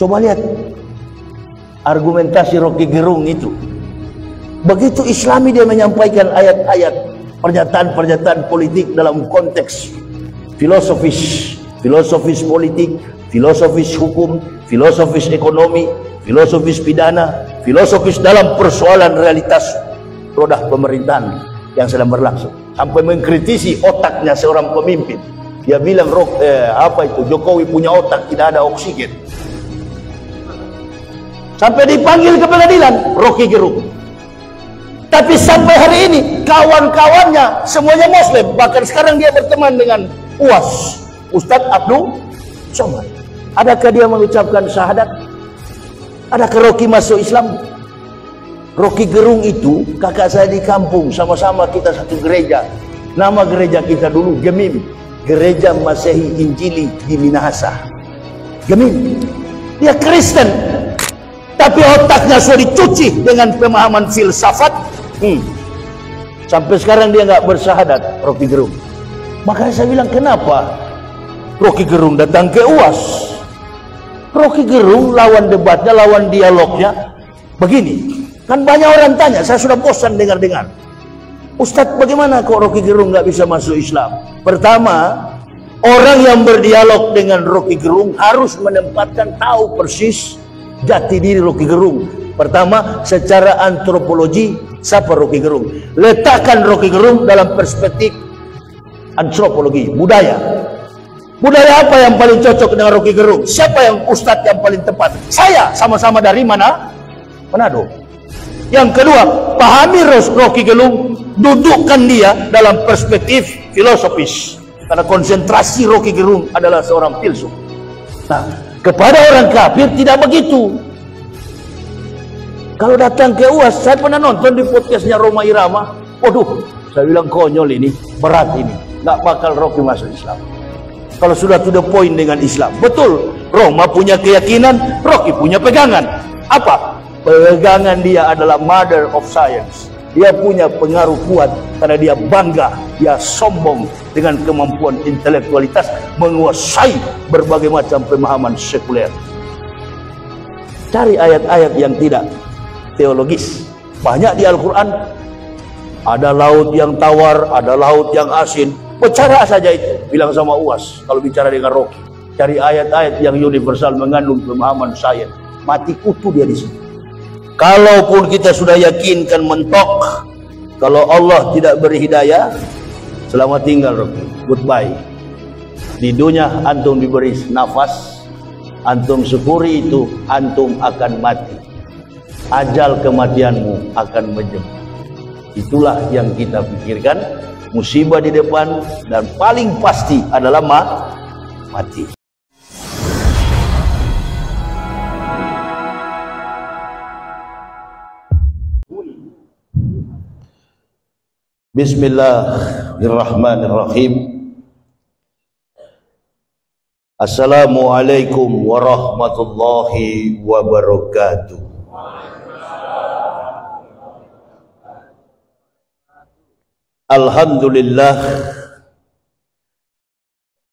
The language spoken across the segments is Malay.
Coba lihat argumentasi Rocky Gerung itu. Begitu Islami dia menyampaikan ayat-ayat, pernyataan-pernyataan politik dalam konteks filosofis politik, filosofis hukum, filosofis ekonomi, filosofis pidana, filosofis dalam persoalan realitas roda pemerintahan yang sedang berlangsung, sampai mengkritisi otaknya seorang pemimpin. Dia bilang Jokowi punya otak, tidak ada oksigen. Sampai dipanggil ke pengadilan Rocky Gerung. Tapi sampai hari ini kawan-kawannya semuanya Muslim. Bahkan sekarang dia berteman dengan UAS, Ustadz Abdul Somad. Adakah dia mengucapkan syahadat? Adakah Rocky masuk Islam? Rocky Gerung itu kakak saya di kampung, sama-sama kita satu gereja. Nama gereja kita dulu Gemim, Gereja Masehi Injili di Minahasa. Gemim. Dia Kristen, tapi otaknya sudah dicuci dengan pemahaman filsafat. Sampai sekarang dia nggak bersyahadat, Rocky Gerung. Makanya saya bilang, kenapa Rocky Gerung datang ke UAS? Rocky Gerung lawan debatnya, lawan dialognya begini. Kan banyak orang tanya, saya sudah bosan dengar-dengar. Ustadz, bagaimana kok Rocky Gerung nggak bisa masuk Islam? Pertama, orang yang berdialog dengan Rocky Gerung harus menempatkan tahu persis jati diri Rocky Gerung. Pertama, secara antropologi, siapa Rocky Gerung? Letakkan Rocky Gerung dalam perspektif antropologi, budaya. Budaya apa yang paling cocok dengan Rocky Gerung? Siapa yang ustadz yang paling tepat? Saya, sama-sama dari mana? Manado. Yang kedua, pahami Rocky Gerung, dudukkan dia dalam perspektif filosofis. Karena konsentrasi Rocky Gerung adalah seorang filsuf. Nah, kepada orang kafir tidak begitu. Kalau datang ke UAS, saya pernah nonton di podcastnya Roma Irama. Waduh, saya bilang konyol ini, berat ini. Nggak bakal Rocky masuk Islam. Kalau sudah to the point dengan Islam. Betul, Roma punya keyakinan, Rocky punya pegangan. Apa? Pegangan dia adalah mother of science. Dia punya pengaruh kuat karena dia bangga, dia sombong dengan kemampuan intelektualitas menguasai berbagai macam pemahaman sekuler. Cari ayat-ayat yang tidak teologis. Banyak di Al-Quran. Ada laut yang tawar, ada laut yang asin. Bicara saja itu. Bilang sama UAS kalau bicara dengan Rocky. Cari ayat-ayat yang universal mengandung pemahaman sains. Mati kutu dia di sini. Kalaupun kita sudah yakinkan mentok, kalau Allah tidak beri hidayah, selamat tinggal Rocky. Goodbye. Di dunia antum diberi nafas, antum syukuri itu, antum akan mati. Ajal kematianmu akan menjemput. Itulah yang kita pikirkan. Musibah di depan dan paling pasti adalah mati. Bismillahirrahmanirrahim. Assalamualaikum warahmatullahi wabarakatuh. Alhamdulillah,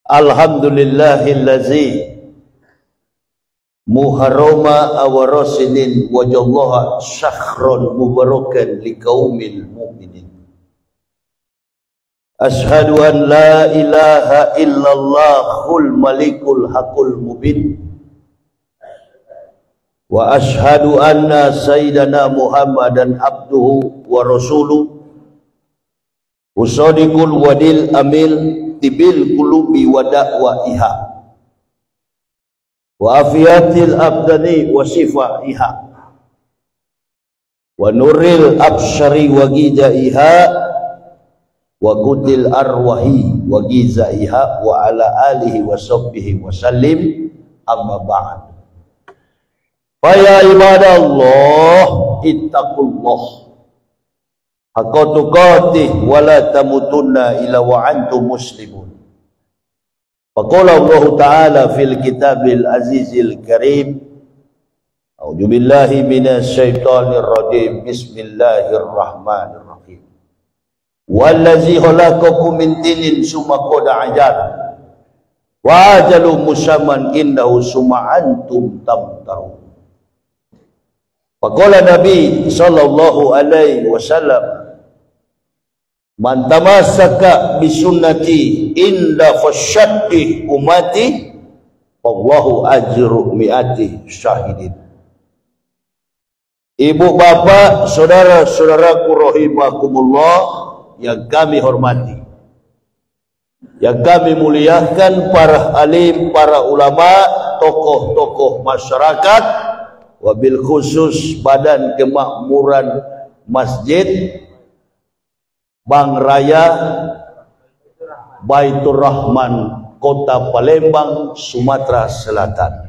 alhamdulillahillazi muharrama awarasinin wajallaha syakhran mubarakan liqaumil mu'minin. Ashhadu an la ilaha illallahul malikul haqqul mubin wa ashhadu anna sayyidana Muhammadan abduhu wa rasuluh usadiqul wadil amil tibil qulubi wa da'waiha wa afiyatil abdani wa sifaiha wa nuril absyari wa gidaiha wa qudil arwahi wa gizaiha wa ala alihi wa sahbihi wa sallim, amma ba'd. Fa ya ibadallah ittaqullah haqqa tuqatih wa la tamutunna illa wa antum muslimun. Faqala Allah Ta'ala fil kitabil azizil karim, a'udzu billahi minasy syaithanir rajim, bismillahirrahmanirrahim. Wallazi khalaqakum min tinin summa qada ajal wa ajalu musamman indahu summa antum tamtarun. Faqala Nabi sallallahu alaihi wasallam, man tamassaka bi sunnati inda fasyaddi ummati wallahu ajru mi'ati syahidin. Ibu bapak, saudara-saudaraku rahimakumullah yang kami hormati, yang kami muliakan, para alim, para ulama, tokoh-tokoh masyarakat, wabil khusus Badan Kemakmuran Masjid Bank Raya Baitur Rahman, Kota Palembang, Sumatera Selatan.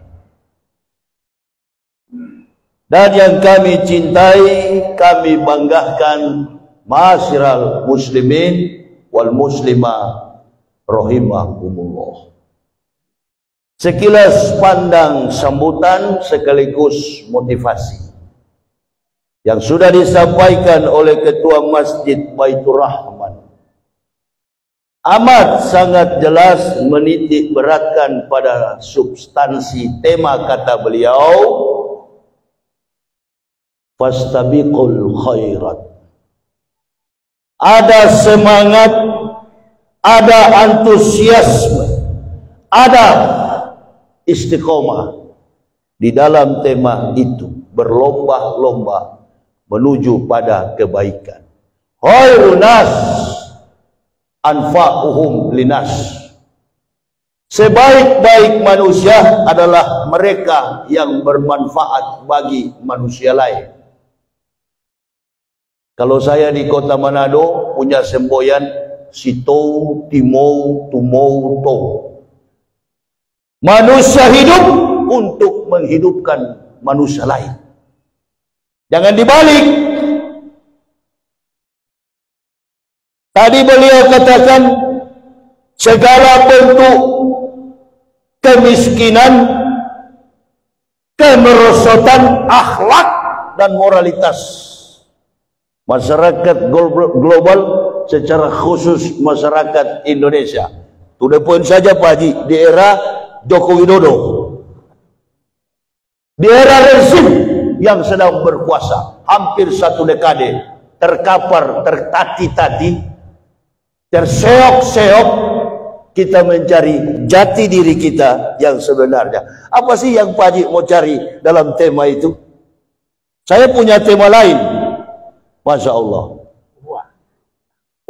Dan yang kami cintai, kami banggakan, ma'asyiral muslimin wal muslimah rahimakumullah. Sekilas pandang sambutan sekaligus motivasi yang sudah disampaikan oleh Ketua Masjid Baitur Rahman amat sangat jelas menitik beratkan pada substansi tema kata beliau, fastabiqul khairat. Ada semangat, ada antusiasme, ada istiqomah di dalam tema itu, berlomba-lomba menuju pada kebaikan. Khairun nas anfa'uhum linas. Sebaik-baik manusia adalah mereka yang bermanfaat bagi manusia lain. Kalau saya di kota Manado punya semboyan Sito Timou Tumou To. Manusia hidup untuk menghidupkan manusia lain. Jangan dibalik. Tadi beliau katakan segala bentuk kemiskinan, kemerosotan, akhlak dan moralitas masyarakat global, secara khusus masyarakat Indonesia. To the point saja Pak Haji, di era Joko Widodo, di era rezim yang sedang berkuasa hampir 1 dekade, terkapar, tertati-tati, terseok-seok, kita mencari jati diri kita yang sebenarnya. Apa sih yang Pak Haji mau cari dalam tema itu? Saya punya tema lain. Masya Allah.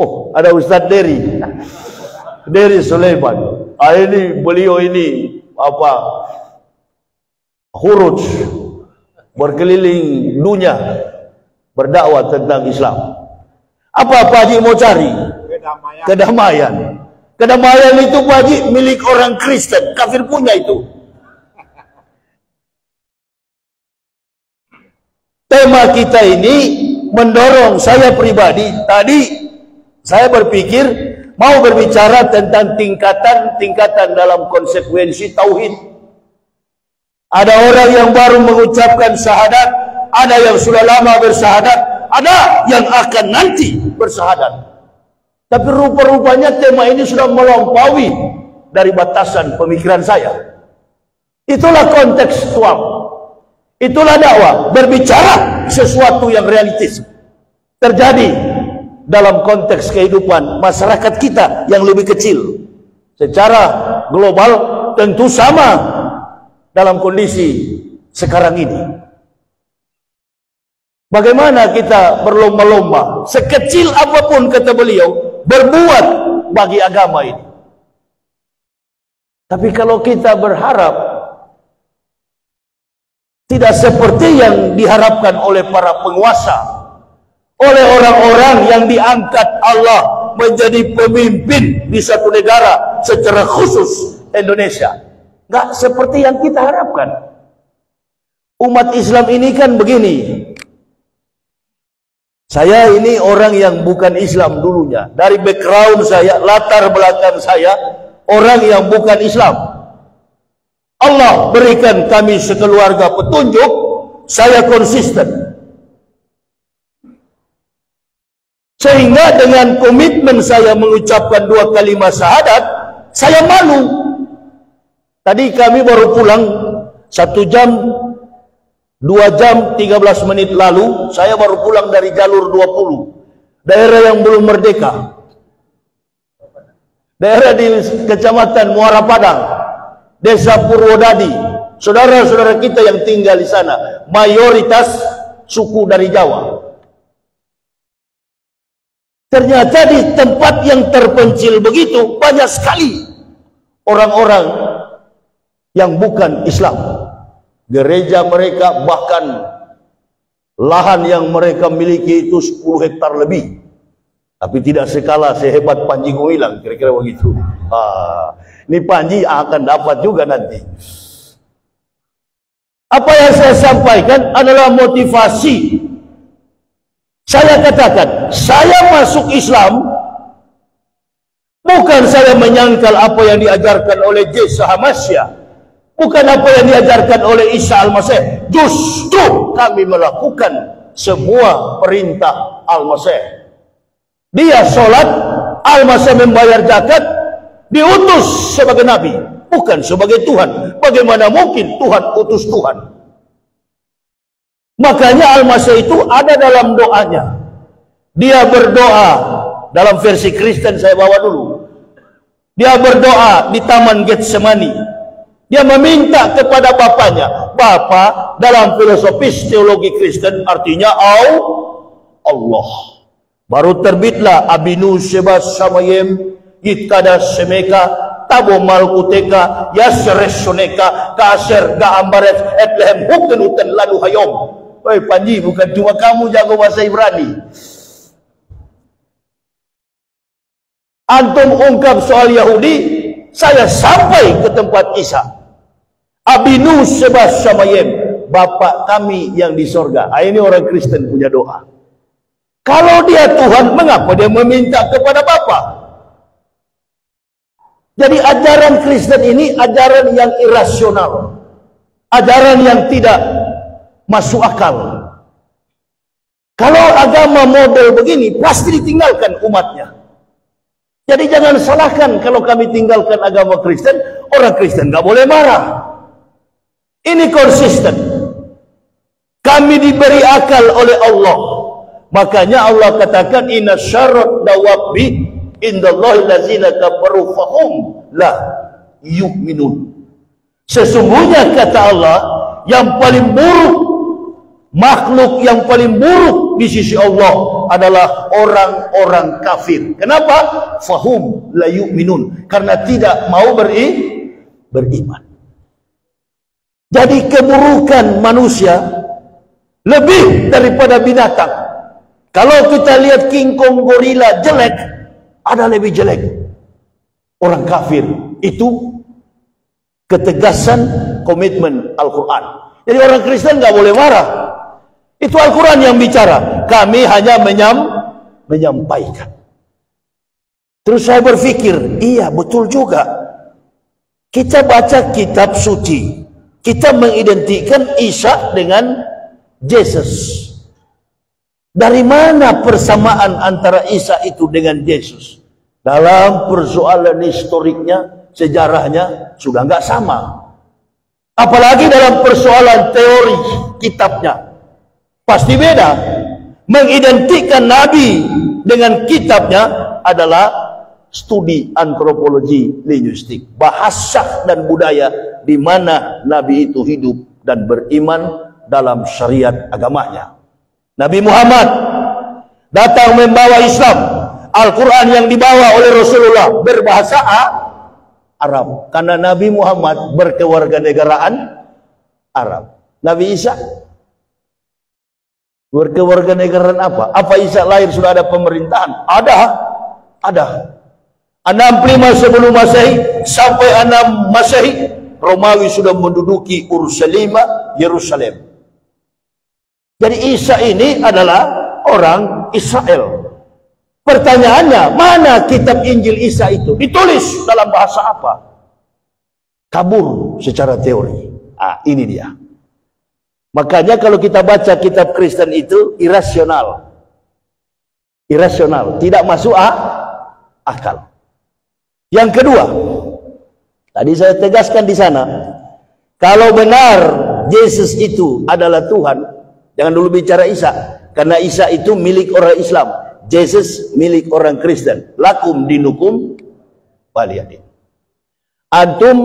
Oh, ada Ustadz Dery Sulaiman. Ini beliau ini apa? Khuruj berkeliling dunia berdakwah tentang Islam. Apa Pak Haji mau cari? Kedamaian. Kedamaian itu Pak Haji milik orang Kristen, kafir punya itu. Tema kita ini mendorong saya pribadi. Tadi saya berpikir mau berbicara tentang tingkatan-tingkatan dalam konsekuensi tauhid. Ada orang yang baru mengucapkan syahadat, ada yang sudah lama bersyahadat, ada yang akan nanti bersyahadat. Tapi rupa-rupanya tema ini sudah melampaui dari batasan pemikiran saya. Itulah kontekstual. Itulah dakwah, berbicara sesuatu yang realistis terjadi dalam konteks kehidupan masyarakat kita yang lebih kecil. Secara global tentu sama dalam kondisi sekarang ini. Bagaimana kita berlomba-lomba, sekecil apapun kata beliau, berbuat bagi agama ini. Tapi kalau kita berharap tidak seperti yang diharapkan oleh para penguasa, oleh orang-orang yang diangkat Allah menjadi pemimpin di satu negara, secara khusus Indonesia, nggak seperti yang kita harapkan. Umat Islam ini kan begini. Saya ini orang yang bukan Islam dulunya. Dari background saya, latar belakang saya, orang yang bukan Islam. Allah berikan kami sekeluarga petunjuk, saya konsisten. Sehingga dengan komitmen saya mengucapkan 2 kalimat syahadat, saya malu Tadi kami baru pulang 1 jam 2 jam 13 menit lalu. Saya baru pulang dari jalur 20, daerah yang belum merdeka, daerah di Kecamatan Muara Padang, Desa Purwodadi. Saudara-saudara kita yang tinggal di sana mayoritas suku dari Jawa. Ternyata di tempat yang terpencil begitu banyak sekali orang-orang yang bukan Islam. Gereja mereka, bahkan lahan yang mereka miliki itu 10 hektar lebih, tapi tidak sekala sehebat Panji Gumilang, kira-kira begitu. Ini Panji akan dapat juga nanti. Apa yang saya sampaikan adalah motivasi. Saya katakan, saya masuk Islam bukan saya menyangkal apa yang diajarkan oleh Yesus Hamasya, bukan apa yang diajarkan oleh Isa Al-Masih. Justru kami melakukan semua perintah Al-Masih. Dia sholat, Al-Masih membayar zakat, diutus sebagai Nabi, bukan sebagai Tuhan. Bagaimana mungkin Tuhan utus Tuhan? Makanya Al-Masih itu ada dalam doanya. Dia berdoa dalam versi Kristen, saya bawa dulu. Dia berdoa di Taman Getsemani. Dia meminta kepada Bapaknya. Bapa dalam filosofis teologi Kristen artinya Allah. Baru terbitlah Abinu Sebas Samayem Yitkada Semeka Tabo Malkuteka Yasres Soneka Kaser Gaambaret Etlehem Huken Huken Lalu Hayom. Woi Panji, bukan cuma kamu jago bahasa Ibrani. Antum ungkap soal Yahudi, saya sampai ke tempat Isa. Abinu Sebas Samayem, Bapak kami yang di sorga. Ini orang Kristen punya doa. Kalau dia Tuhan, mengapa dia meminta kepada Bapa? Jadi ajaran Kristen ini ajaran yang irasional, ajaran yang tidak masuk akal. Kalau agama model begini pasti ditinggalkan umatnya. Jadi jangan salahkan kalau kami tinggalkan agama Kristen. Orang Kristen nggak boleh marah. Ini konsisten. Kami diberi akal oleh Allah. Makanya Allah katakan inna syarrad dawabi indallahi allazina kafaru fahum la yu'minun. Sesungguhnya kata Allah, yang paling buruk, makhluk yang paling buruk di sisi Allah adalah orang-orang kafir. Kenapa? Fahum la yu'minun, karena tidak mau beriman. Jadi keburukan manusia lebih daripada binatang. Kalau kita lihat King Kong gorila jelek, ada lebih jelek orang kafir. Itu ketegasan komitmen Al-Quran. Jadi orang Kristen nggak boleh marah. Itu Al-Quran yang bicara. Kami hanya menyampaikan. Terus saya berpikir, iya betul juga. Kita baca kitab suci, kita mengidentikan Isa dengan Yesus. Dari mana persamaan antara Isa itu dengan Yesus? Dalam persoalan historiknya, sejarahnya sudah nggak sama. Apalagi dalam persoalan teori kitabnya, pasti beda. Mengidentikan Nabi dengan kitabnya adalah studi antropologi linguistik, bahasa dan budaya di mana Nabi itu hidup dan beriman dalam syariat agamanya. Nabi Muhammad datang membawa Islam. Al-Quran yang dibawa oleh Rasulullah berbahasa Arab, karena Nabi Muhammad berkewarganegaraan Arab. Nabi Isa berkewarganegaraan apa? Apa Isa lahir sudah ada pemerintahan? Ada. 65 sebelum Masehi sampai 6 Masehi, Romawi sudah menduduki Yerusalem. Jadi Isa ini adalah orang Israel. Pertanyaannya, mana kitab Injil Isa itu? Ditulis dalam bahasa apa? Kabur secara teori. Ini dia. Makanya kalau kita baca kitab Kristen itu irasional. Irasional, tidak masuk akal. Yang kedua, Tadi saya tegaskan di sana, kalau benar Yesus itu adalah Tuhan, jangan dulu bicara Isa, karena Isa itu milik orang Islam, Yesus milik orang Kristen. Lakum dinukum waliyadin. Antum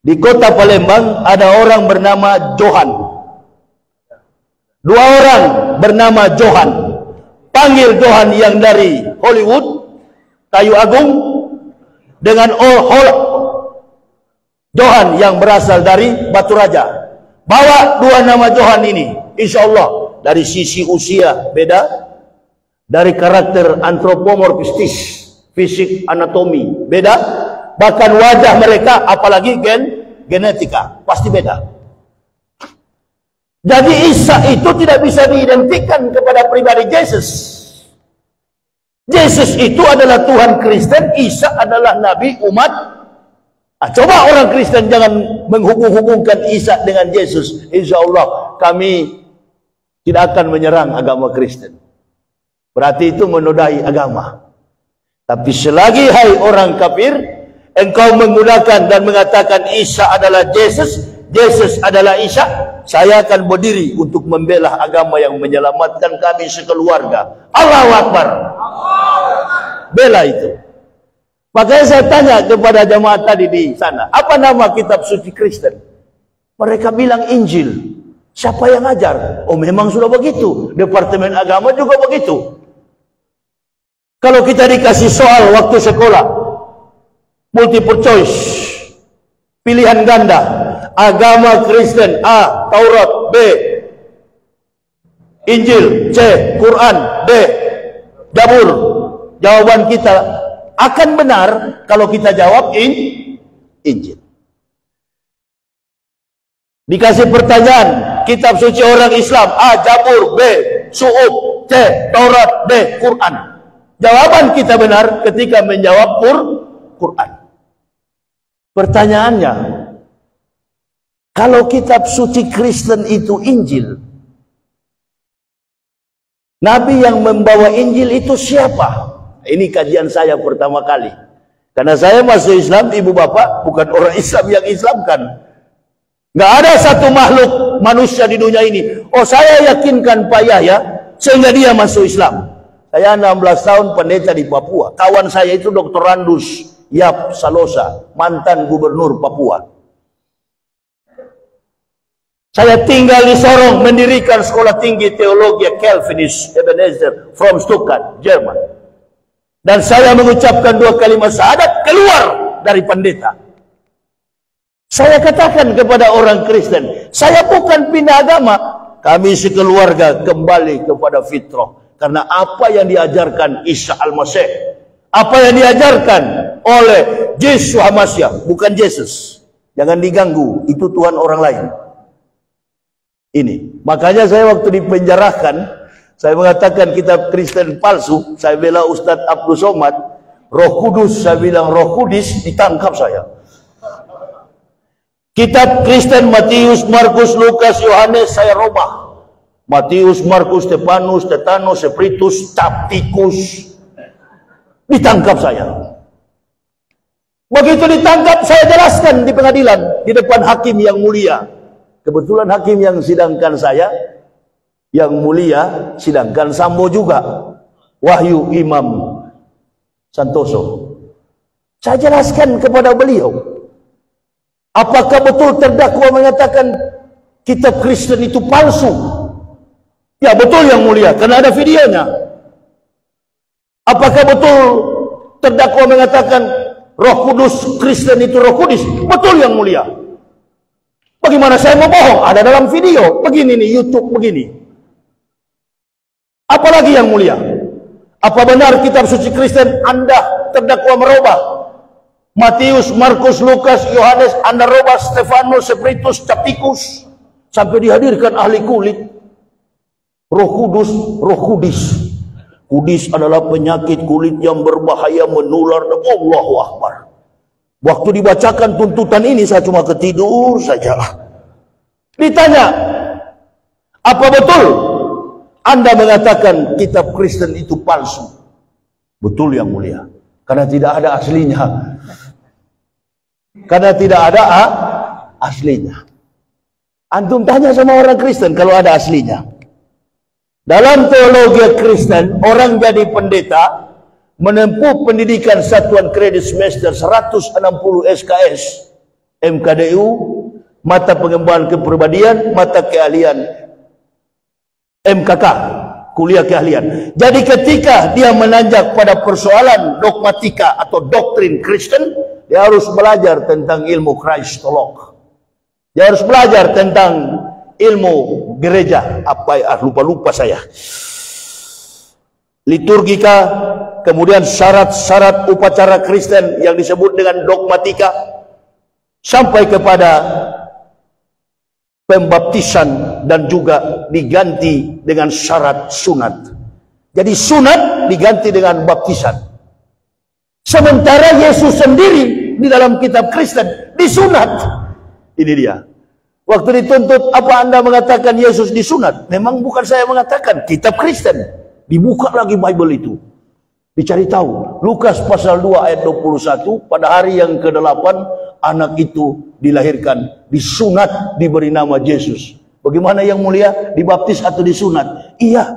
di kota Palembang ada orang bernama Johan, 2 orang bernama Johan. Panggil Johan yang dari Hollywood, Kayu Agung, dengan Johan yang berasal dari Batu Raja. Bawa 2 nama Johan ini, insya Allah dari sisi usia beda, dari karakter antropomorfistis, fisik anatomi beda, bahkan wajah mereka, apalagi genetika pasti beda. Jadi Isa itu tidak bisa diidentikan kepada pribadi Yesus. Yesus itu adalah Tuhan Kristen, Isa adalah Nabi umat. Coba orang Kristen jangan menghubung-hubungkan Isa dengan Yesus, insya Allah kami tidak akan menyerang agama Kristen. Berarti itu menodai agama. Tapi selagi hai orang kafir, engkau menggunakan dan mengatakan Isa adalah Yesus, Yesus adalah Isa, saya akan berdiri untuk membela agama yang menyelamatkan kami sekeluarga. Allahu Akbar. Bela itu. Makanya saya tanya kepada jemaat tadi di sana, apa nama kitab suci Kristen? Mereka bilang Injil. Siapa yang ajar? Oh, memang sudah begitu. Departemen agama juga begitu. Kalau kita dikasih soal waktu sekolah, multiple choice, pilihan ganda, agama Kristen A, Taurat, B, Injil, C, Quran, D, Zabur. Jawaban kita akan benar kalau kita jawab Injil. Dikasih pertanyaan, kitab suci orang Islam A, Zabur, B, Su'ub, C, Taurat, D, Quran. Jawaban kita benar ketika menjawab Quran. Pertanyaannya, kalau kitab suci Kristen itu Injil, Nabi yang membawa Injil itu siapa? Ini kajian saya pertama kali. Karena saya masuk Islam, ibu bapak bukan orang Islam yang Islamkan. Nggak ada satu makhluk manusia di dunia ini, oh saya yakinkan Pak Yahya sehingga dia masuk Islam. Saya 16 tahun pendeta di Papua. Kawan saya itu Dr. Randus Yap Salosa, mantan gubernur Papua. Saya tinggal di Sorong, mendirikan sekolah tinggi teologi Calvinist Ebenezer from Stuttgart, Jerman. Dan saya mengucapkan 2 kalimat syahadat keluar dari pendeta. Saya katakan kepada orang Kristen, saya bukan pindah agama. Kami sekeluarga kembali kepada fitrah. Karena apa yang diajarkan Isa Al-Masih, apa yang diajarkan oleh Yesus Hamasyah, bukan Yesus. Jangan diganggu, itu Tuhan orang lain. Ini. Makanya saya waktu dipenjarakan, saya mengatakan kitab Kristen palsu, saya bela Ustadz Abdul Somad, Roh Kudus, saya bilang Roh Kudus, ditangkap saya. Kitab Kristen Matius, Markus, Lukas, Yohanes, saya robah. Matius, Markus, Stefanus, Stetanus, Seperitus, Captikus. Ditangkap saya. Begitu ditangkap, saya jelaskan di pengadilan, di depan hakim yang mulia. Kebetulan hakim yang sidangkan saya, yang mulia, sidangkan Sambo juga. Wahyu Imam Santoso. Saya jelaskan kepada beliau. Apakah betul terdakwa mengatakan kitab Kristen itu palsu? Ya betul yang mulia, karena ada videonya. Apakah betul terdakwa mengatakan Roh Kudus Kristen itu Roh Kudus? Betul yang mulia. Bagaimana saya mau bohong? Ada dalam video. Begini nih, YouTube begini. Apalagi yang mulia? Apa benar kitab suci Kristen Anda terdakwa merubah? Matius, Markus, Lukas, Yohanes, Anda robah Stefanus, Seperitus, Captikus, sampai dihadirkan ahli kulit. Roh Kudus, Roh Kudis. Kudis adalah penyakit kulit yang berbahaya, menular. Allahu Akbar. Waktu dibacakan tuntutan ini saya cuma ketidur saja. Ditanya, apa betul Anda mengatakan kitab Kristen itu palsu? Betul yang mulia, karena tidak ada aslinya. Karena tidak ada aslinya. Antum tanya sama orang Kristen kalau ada aslinya. Dalam teologi Kristen, orang jadi pendeta menempuh pendidikan satuan kredit semester 160 SKS MKDU, mata pengembangan kepribadian, mata keahlian MKK, kuliah keahlian. Jadi ketika dia menanjak pada persoalan dogmatika atau doktrin Kristen, dia harus belajar tentang ilmu Kristolog. Dia harus belajar tentang ilmu gereja, apa ya, lupa saya. Liturgika, kemudian syarat-syarat upacara Kristen yang disebut dengan dogmatika, sampai kepada pembaptisan dan juga diganti dengan syarat sunat. Jadi sunat diganti dengan baptisan. Sementara Yesus sendiri di dalam kitab Kristen disunat. Ini dia. Waktu dituntut, apa Anda mengatakan Yesus disunat? Memang bukan saya mengatakan, kitab Kristen. Dibuka lagi Bible itu. Dicari tahu. Lukas pasal 2 ayat 21, pada hari yang ke-8 anak itu dilahirkan, disunat, diberi nama Yesus. Bagaimana yang mulia? Dibaptis atau disunat? Iya,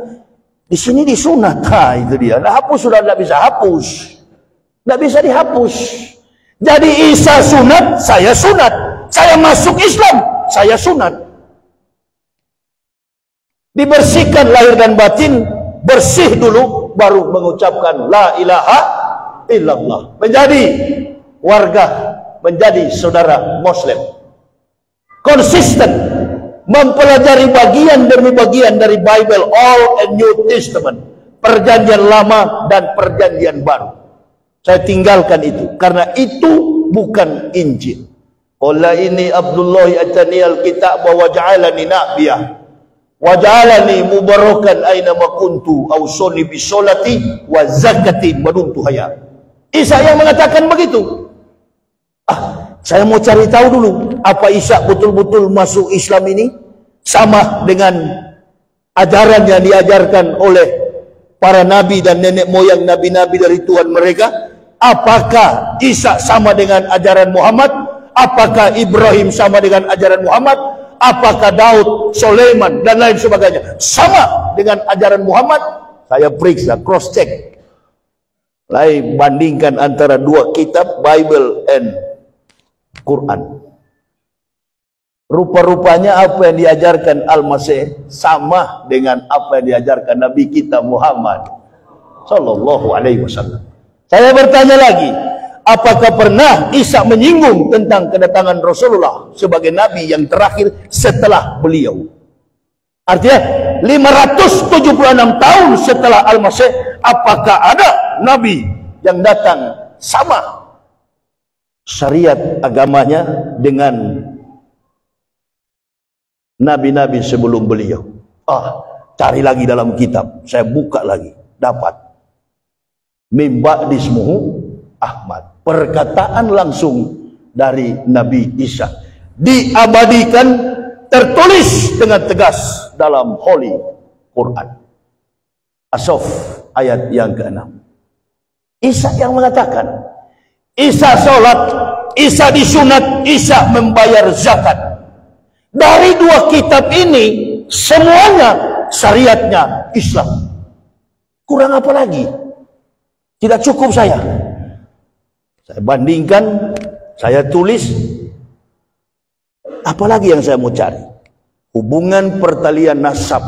di sini disunat. Nah, itu dia. Nah, hapus sudah tidak bisa hapus. Tidak bisa dihapus. Jadi Isa sunat, saya sunat. Saya masuk Islam, saya sunat. Dibersihkan lahir dan batin, bersih dulu, baru mengucapkan la ilaha illallah. Menjadi warga, menjadi saudara Muslim. Konsisten mempelajari bagian demi bagian dari Bible, Old and New Testament, perjanjian lama dan perjanjian baru. Saya tinggalkan itu karena itu bukan Injil. Qala ini Abdullah atani al-kitab wa ja'alani nabiyah wa ja'alani mubarakan aina ma kuntu awsani bi sholati wa zakati madumtu hayya. Isa yang mengatakan begitu. Saya mau cari tahu dulu, apa Isa betul-betul masuk Islam ini sama dengan ajaran yang diajarkan oleh para nabi dan nenek moyang nabi-nabi dari Tuhan mereka? Apakah Isa sama dengan ajaran Muhammad? Apakah Ibrahim sama dengan ajaran Muhammad? Apakah Daud, Sulaiman dan lain sebagainya sama dengan ajaran Muhammad? Saya periksa, cross check. Lain bandingkan antara dua kitab, Bible and Quran. Rupa-rupanya apa yang diajarkan Al-Masih sama dengan apa yang diajarkan Nabi kita Muhammad Sallallahu Alaihi Wasallam. Saya bertanya lagi, apakah pernah Isa menyinggung tentang kedatangan Rasulullah sebagai Nabi yang terakhir setelah beliau? Artinya 576 tahun setelah Al-Masih, apakah ada Nabi yang datang sama syariat agamanya dengan Nabi-Nabi sebelum beliau? Cari lagi dalam kitab, saya buka lagi, dapat mimba dismuhu Ahmad, perkataan langsung dari Nabi Isa, diabadikan, tertulis dengan tegas dalam Holy Quran. As-Saff ayat yang ke-6. Isa yang mengatakan, Isa sholat, Isa disunat, Isa membayar zakat. Dari dua kitab ini semuanya syariatnya Islam. Kurang apa lagi? Tidak cukup saya bandingkan, saya tulis, apalagi yang saya mau cari? Hubungan pertalian nasab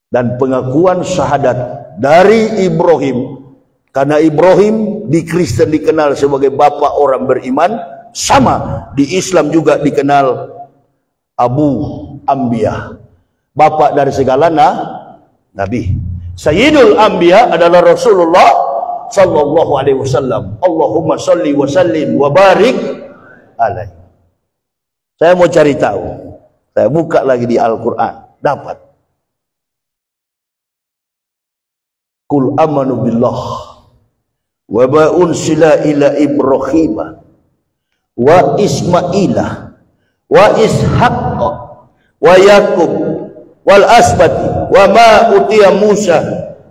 dan pengakuan syahadat dari Ibrahim, karena Ibrahim di Kristen dikenal sebagai bapak orang beriman, sama di Islam juga dikenal Abu Anbiya, bapak dari segala nabi. Sayyidul Anbiya adalah Rasulullah Sallallahu Alaihi Wasallam. Allahumma salli wa sallim wa barik alaihi. Saya mau cari tahu, saya buka lagi di Al-Quran, dapat. Qul amanu billah wa ma unsila ila Ibrahim wa Ismaila wa Ishaq wa Yakub wal asbati wa ma utiya Musa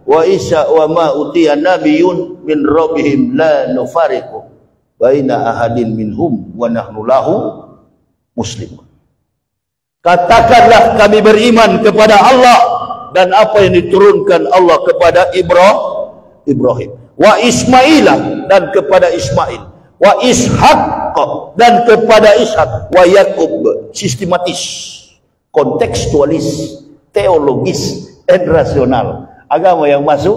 wa Isa wa ma utiya nabiyun min rabbihim la nufariqu baina ahadin minhum wa nahnu lahu muslimun. Katakanlah kami beriman kepada Allah dan apa yang diturunkan Allah kepada Ibrahim, wa Ismailah dan kepada Ismail, wa Ishaq dan kepada Ishak, wa Yakub. Sistematis, kontekstualis, teologis, dan rasional. Agama yang masuk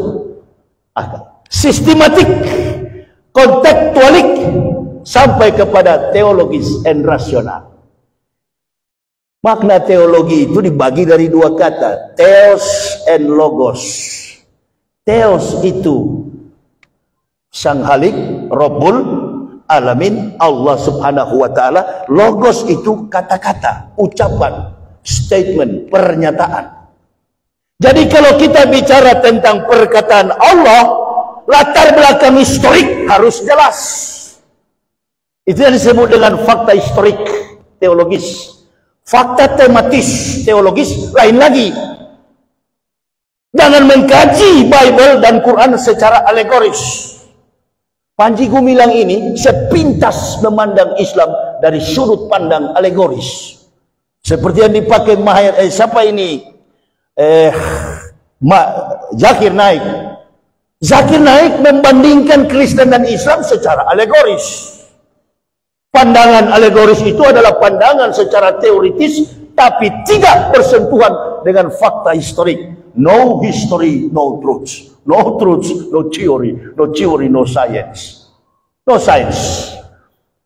akal. Sistematik, kontekstualik, sampai kepada teologis dan rasional. Makna teologi itu dibagi dari dua kata, theos and logos. Theos itu Sang Halik, Rabbul Alamin, Allah Subhanahu wa Ta'ala. Logos itu kata-kata, ucapan, statement, pernyataan. Jadi kalau kita bicara tentang perkataan Allah, latar belakang historik harus jelas. Itu yang disebut dengan fakta historik teologis. Fakta tematis teologis lain lagi. Jangan mengkaji Bible dan Quran secara alegoris. Panji Gumilang ini sepintas memandang Islam dari sudut pandang alegoris. Seperti yang dipakai siapa ini? Zakir Naik. Zakir Naik membandingkan Kristen dan Islam secara alegoris. Pandangan alegoris itu adalah pandangan secara teoritis, tapi tidak bersentuhan dengan fakta historik. No history, no truth. No truth, no theory. No theory, no science. No science.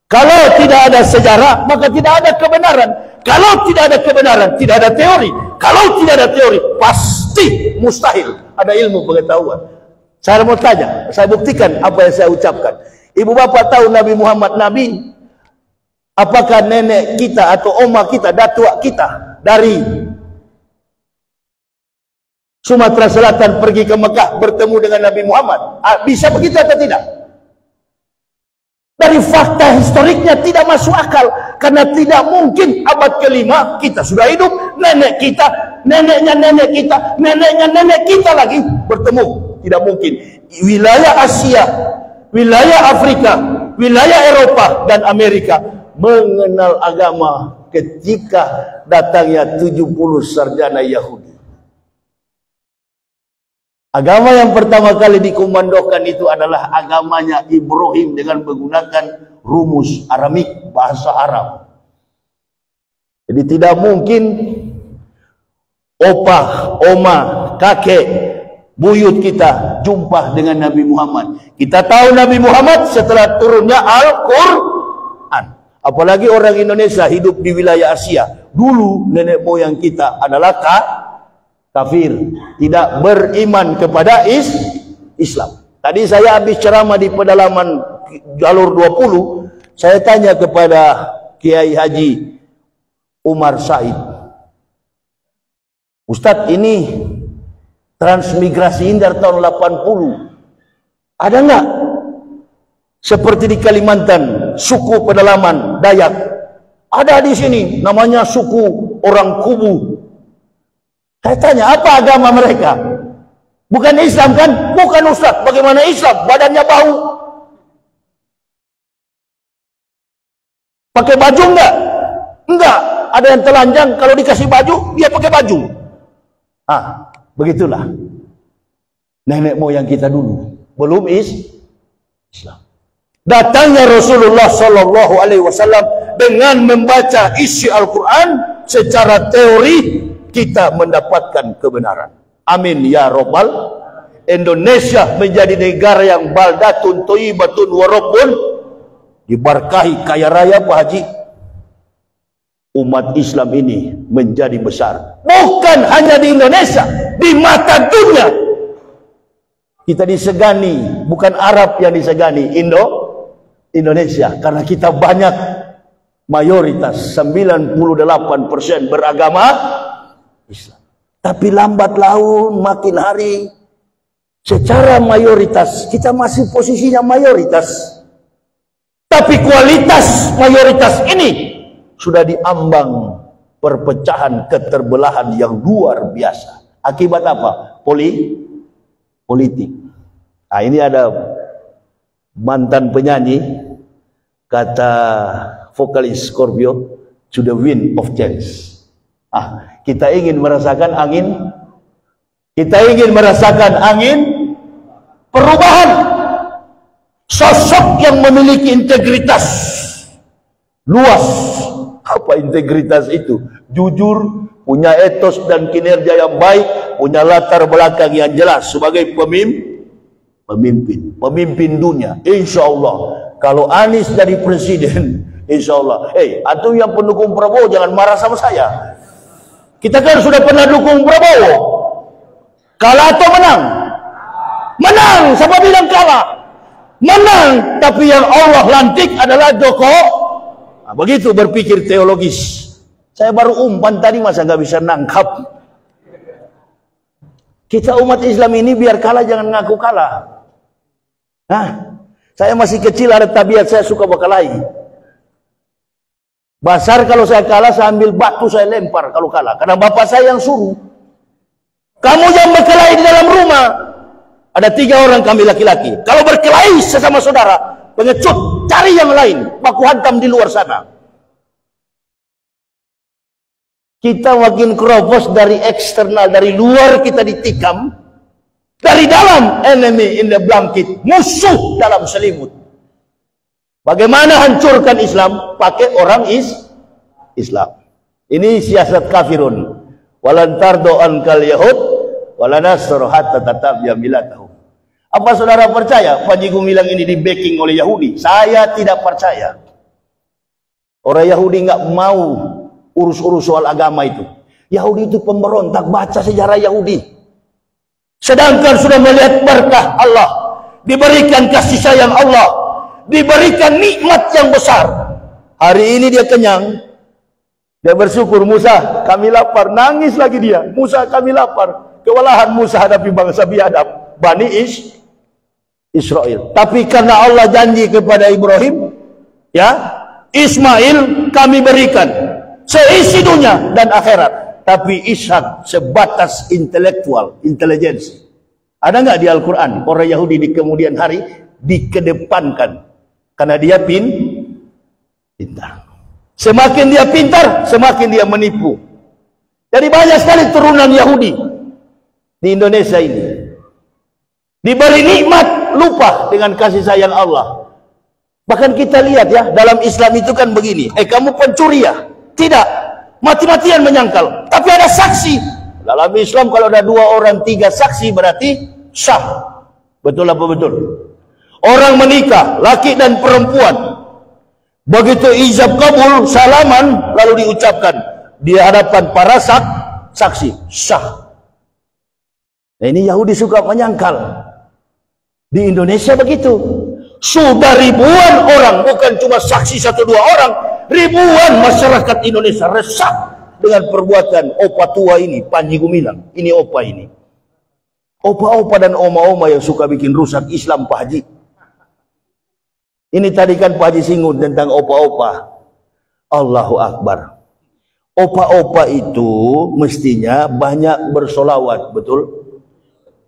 Kalau tidak ada sejarah, maka tidak ada kebenaran. Kalau tidak ada kebenaran, tidak ada teori. Kalau tidak ada teori, pasti mustahil ada ilmu pengetahuan. Saya mau tanya, saya buktikan apa yang saya ucapkan. Ibu bapak tahu Nabi Muhammad Nabi? Apakah nenek kita atau oma kita, datuk kita dari Sumatera Selatan pergi ke Mekah bertemu dengan Nabi Muhammad? Bisa begitu atau tidak? Dari fakta historiknya tidak masuk akal. Karena tidak mungkin abad ke-5 kita sudah hidup, nenek kita, neneknya nenek kita, neneknya nenek kita lagi bertemu. Tidak mungkin. Wilayah Asia, wilayah Afrika, wilayah Eropa dan Amerika mengenal agama ketika datangnya 70 sarjana Yahudi. Agama yang pertama kali dikomandokan itu adalah agamanya Ibrahim dengan menggunakan rumus Aramik, bahasa Arab. Jadi tidak mungkin opah, oma, kakek, buyut kita jumpa dengan Nabi Muhammad. Kita tahu Nabi Muhammad setelah turunnya Al-Quran. Apalagi orang Indonesia hidup di wilayah Asia. Dulu nenek moyang kita adalah kafir, tidak beriman kepada Islam. Tadi saya habis ceramah di pedalaman jalur 20, saya tanya kepada Kiai Haji Umar Said, Ustadz, ini transmigrasi ini dari tahun 80, ada nggak seperti di Kalimantan suku pedalaman Dayak? Ada di sini, namanya suku orang Kubu. Saya tanya, apa agama mereka? Bukan Islam kan? Bukan Ustaz. Bagaimana Islam? Badannya bau. Pakai baju enggak? Enggak. Ada yang telanjang, kalau dikasih baju, dia pakai baju. Begitulah nenek moyang kita dulu. Belum Islam. Datangnya Rasulullah Sallallahu Alaihi Wasallam dengan membaca isi Al-Quran secara teori, kita mendapatkan kebenaran. Amin ya Rabbal. Indonesia menjadi negara yang baldatun thayyibatun wa rabbun, diberkahi, kaya raya Pak Haji. Umat Islam ini menjadi besar. Bukan hanya di Indonesia, di mata dunia. Kita disegani, bukan Arab yang disegani, Indonesia. Karena kita banyak, mayoritas 98% beragama Islam. Tapi lambat laun makin hari secara mayoritas kita masih posisinya mayoritas. Tapi kualitas mayoritas ini sudah diambang perpecahan, keterbelahan yang luar biasa. Akibat apa? Politik. Ini ada mantan penyanyi Kata vokalis Scorpio, to the wind of change. Kita ingin merasakan angin, perubahan. Sosok yang memiliki integritas luas. Apa integritas itu? Jujur, punya etos dan kinerja yang baik, punya latar belakang yang jelas sebagai pemimpin dunia. Insya Allah, kalau Anies jadi presiden, insya Allah. Antum yang pendukung Prabowo jangan marah sama saya. Kita kan sudah pernah dukung Prabowo. Kalah atau menang? Menang. Siapa bilang kalah? Menang. Tapi yang Allah lantik adalah Jokowi. Begitu berpikir teologis. Saya baru umpan tadi, masa nggak bisa nangkap. Kita umat Islam ini biar kalah jangan ngaku kalah. Saya masih kecil, ada tabiat saya suka berkelahi. Basar kalau saya kalah, saya ambil batu saya lempar kalau kalah. Karena bapak saya yang suruh. Kamu jangan berkelahi di dalam rumah. Ada 3 orang kami laki-laki. Kalau berkelahi sesama saudara, pengecut, cari yang lain, baku hantam di luar sana. Kita makin keropos dari eksternal, dari luar kita ditikam, dari dalam enemy in the blanket, musuh dalam selimut. Bagaimana hancurkan Islam? Pakai orang Islam. Ini siasat kafirun. Walan tardo ankal yahud walanasr hatta tatabia milatahu. Apa saudara percaya Panji Gumilang ini di backing oleh Yahudi? Saya tidak percaya. Orang Yahudi nggak mau urus-urus soal agama itu. Yahudi itu pemberontak. Baca sejarah Yahudi. Sedangkan sudah melihat berkah Allah, diberikan kasih sayang Allah, diberikan nikmat yang besar. Hari ini dia kenyang, dia bersyukur. Musa, kami lapar. Nangis lagi dia. Musa, kami lapar. Kewalahan Musa hadapi bangsa biadab, Bani Israel. Tapi karena Allah janji kepada Ibrahim, Ismail kami berikan seisi dunia dan akhirat. Tapi Ishak sebatas intelektual, intelijensi. Ada nggak di Al-Quran orang Yahudi di kemudian hari dikedepankan karena dia pintar. Semakin dia pintar, semakin dia menipu. Jadi banyak sekali turunan Yahudi di Indonesia ini. Diberi nikmat, lupa dengan kasih sayang Allah. Bahkan kita lihat dalam Islam itu kan begini. Kamu pencuri ya? Tidak. Mati-matian menyangkal. Tapi ada saksi. Dalam Islam kalau ada 2 orang 3 saksi berarti sah. Betul apa betul? Orang menikah, laki dan perempuan. Begitu ijab kabul, salaman, lalu diucapkan di hadapan para saksi, sah. Nah, ini Yahudi suka menyangkal. Di Indonesia begitu. Sudah ribuan orang, bukan cuma saksi 1-2 orang, ribuan masyarakat Indonesia resah dengan perbuatan opa tua ini, Panji Gumilang. Ini opa ini. Opa-opa dan oma-oma yang suka bikin rusak Islam, Pak Haji. Ini tadi kan Pak Haji singgung tentang opa-opa. Allahu Akbar. Opa-opa itu mestinya banyak bersolawat, betul?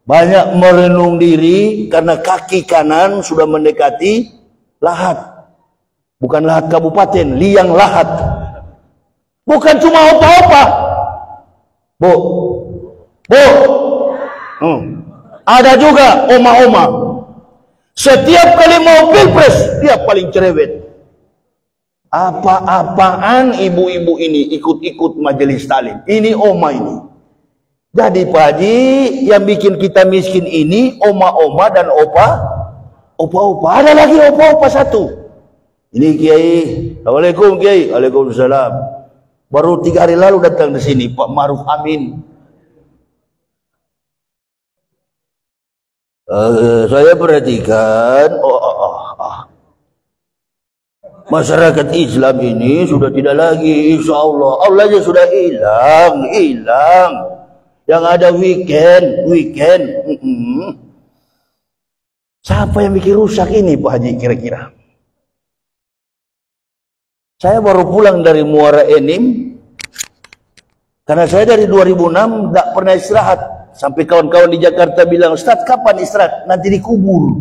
Banyak merenung diri karena kaki kanan sudah mendekati lahat. Bukan lahat kabupaten, liang lahat. Bukan cuma opa-opa. Bu. Ada juga oma-oma. Setiap kali mau pilpres, dia paling cerewet. Apa-apaan ibu-ibu ini ikut-ikut majelis taklim. Ini oma ini. Jadi Pak Haji, yang bikin kita miskin ini oma-oma dan opa-opa. Ada lagi opa-opa satu. Ini Kiai. Assalamualaikum Kiai. Waalaikumsalam. Baru 3 hari lalu datang di sini Pak Maruf Amin. Saya perhatikan masyarakat Islam ini sudah tidak lagi, insya Allah. Allahnya sudah hilang. Yang ada weekend. Siapa yang bikin rusak ini Pak Haji kira-kira? Saya baru pulang dari Muara Enim. Karena saya dari 2006 tidak pernah istirahat. Sampai kawan-kawan di Jakarta bilang, Ustaz kapan istirahat? Nanti dikubur.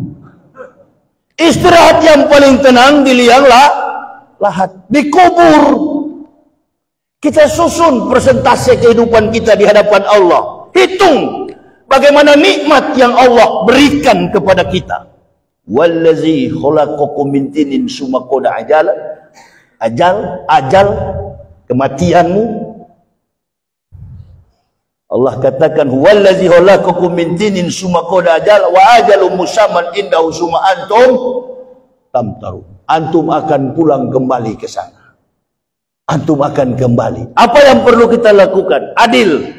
Istirahat yang paling tenang di liang lahat, dikubur. Kita susun presentasi kehidupan kita di hadapan Allah. Hitung bagaimana nikmat yang Allah berikan kepada kita. Wallazi khalaqakum min tinin summa qada ajal kematianmu. Allah katakan wallazi khalaqakum min tinin summa qada ajal wa ajalum musamman indahu summa antum tamtaru. Antum akan pulang kembali ke sana. Antum akan kembali. Apa yang perlu kita lakukan? Adil.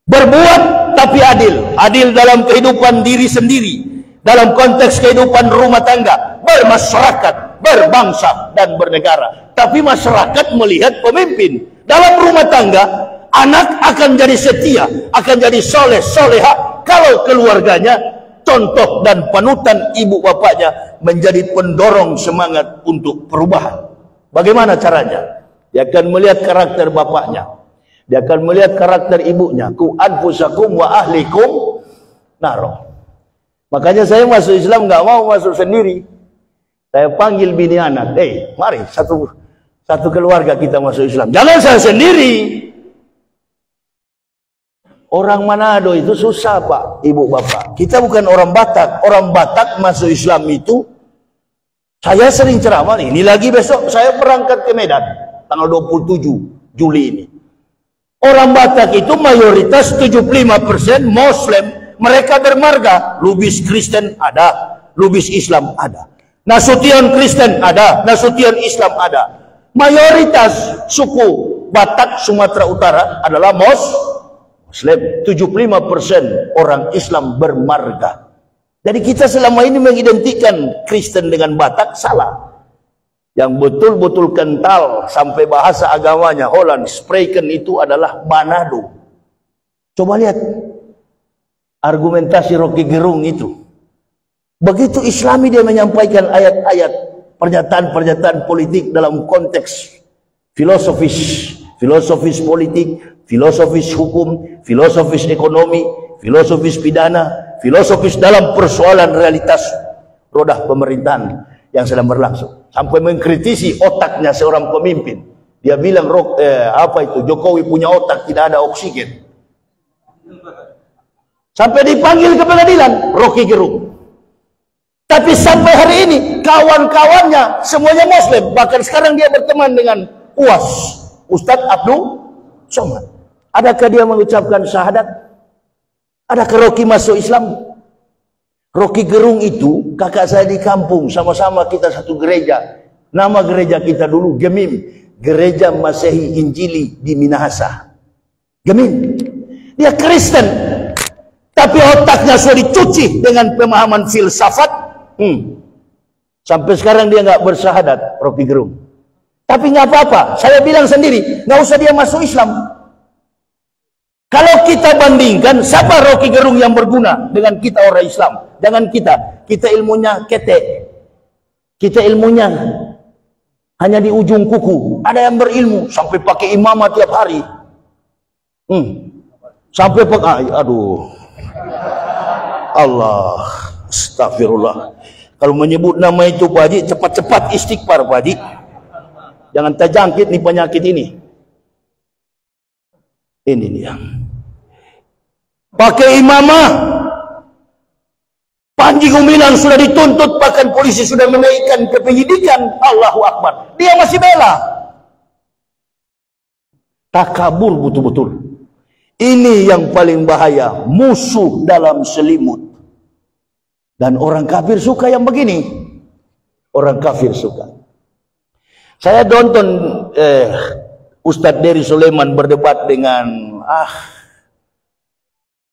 Berbuat tapi adil. Adil dalam kehidupan diri sendiri, dalam konteks kehidupan rumah tangga, bermasyarakat, berbangsa dan bernegara. Tapi masyarakat melihat pemimpin. Dalam rumah tangga, anak akan jadi setia, akan jadi soleh, soleha kalau keluarganya contoh dan panutan ibu bapaknya menjadi pendorong semangat untuk perubahan. Bagaimana caranya? Dia akan melihat karakter bapaknya, dia akan melihat karakter ibunya. Ku anfusakum wa ahlikum naro. Makanya saya masuk Islam nggak mau masuk sendiri. Saya panggil bini anak, mari satu keluarga kita masuk Islam. Jangan saya sendiri. Orang Manado itu susah Pak, Ibu Bapak. Kita bukan orang Batak. Orang Batak masuk Islam itu, saya sering ceramah nih. Ini lagi besok saya berangkat ke Medan tanggal 27 Juli ini. Orang Batak itu mayoritas 75% Muslim. Mereka bermarga. Lubis Kristen ada, Lubis Islam ada, Nasution Kristen ada, Nasution Islam ada. Mayoritas suku Batak Sumatera Utara adalah Muslim. 75% orang Islam bermarga. Jadi kita selama ini mengidentikan Kristen dengan Batak salah. Yang betul-betul kental sampai bahasa agamanya Holland spreken itu adalah Manado. Coba lihat argumentasi Rocky Gerung itu. Begitu Islami dia menyampaikan ayat-ayat, pernyataan-pernyataan politik dalam konteks filosofis politik, filosofis hukum, filosofis ekonomi, filosofis pidana, filosofis dalam persoalan realitas roda pemerintahan yang sedang berlangsung. Sampai mengkritisi otaknya seorang pemimpin. Dia bilang Jokowi punya otak, tidak ada oksigen. Sampai dipanggil ke pengadilan Rocky Gerung. Tapi sampai hari ini kawan-kawannya semuanya Muslim. Bahkan sekarang dia berteman dengan UAS, Ustadz Abdul Somad. Adakah dia mengucapkan syahadat? Adakah Rocky masuk Islam? Rocky Gerung itu kakak saya di kampung, sama-sama kita satu gereja. Nama gereja kita dulu Gemim, Gereja Masehi Injili di Minahasa. Gemim. Dia Kristen, tapi otaknya sudah dicuci dengan pemahaman filsafat. Sampai sekarang dia nggak bersyahadat, Rocky Gerung. Tapi nggak apa-apa, saya bilang sendiri, nggak usah dia masuk Islam. Kalau kita bandingkan, siapa Rocky Gerung yang berguna dengan kita orang Islam? Jangan kita ilmunya ketek, kita ilmunya hanya di ujung kuku. Ada yang berilmu sampai pakai imamah tiap hari, sampai pakai, Allah, astagfirullah. Kalau menyebut nama itu Pak Haji, cepat-cepat istighfar Pak Haji. Jangan terjangkit nih penyakit ini. Ini dia. Pakai imamah. Panji Gumilang sudah dituntut, bahkan polisi sudah menaikkan ke penyidikan. Allahu Akbar. Dia masih bela. Takabur betul-betul. Ini yang paling bahaya. Musuh dalam selimut. Dan orang kafir suka yang begini. Orang kafir suka. Saya nonton Ustadz Dery Sulaiman berdebat dengan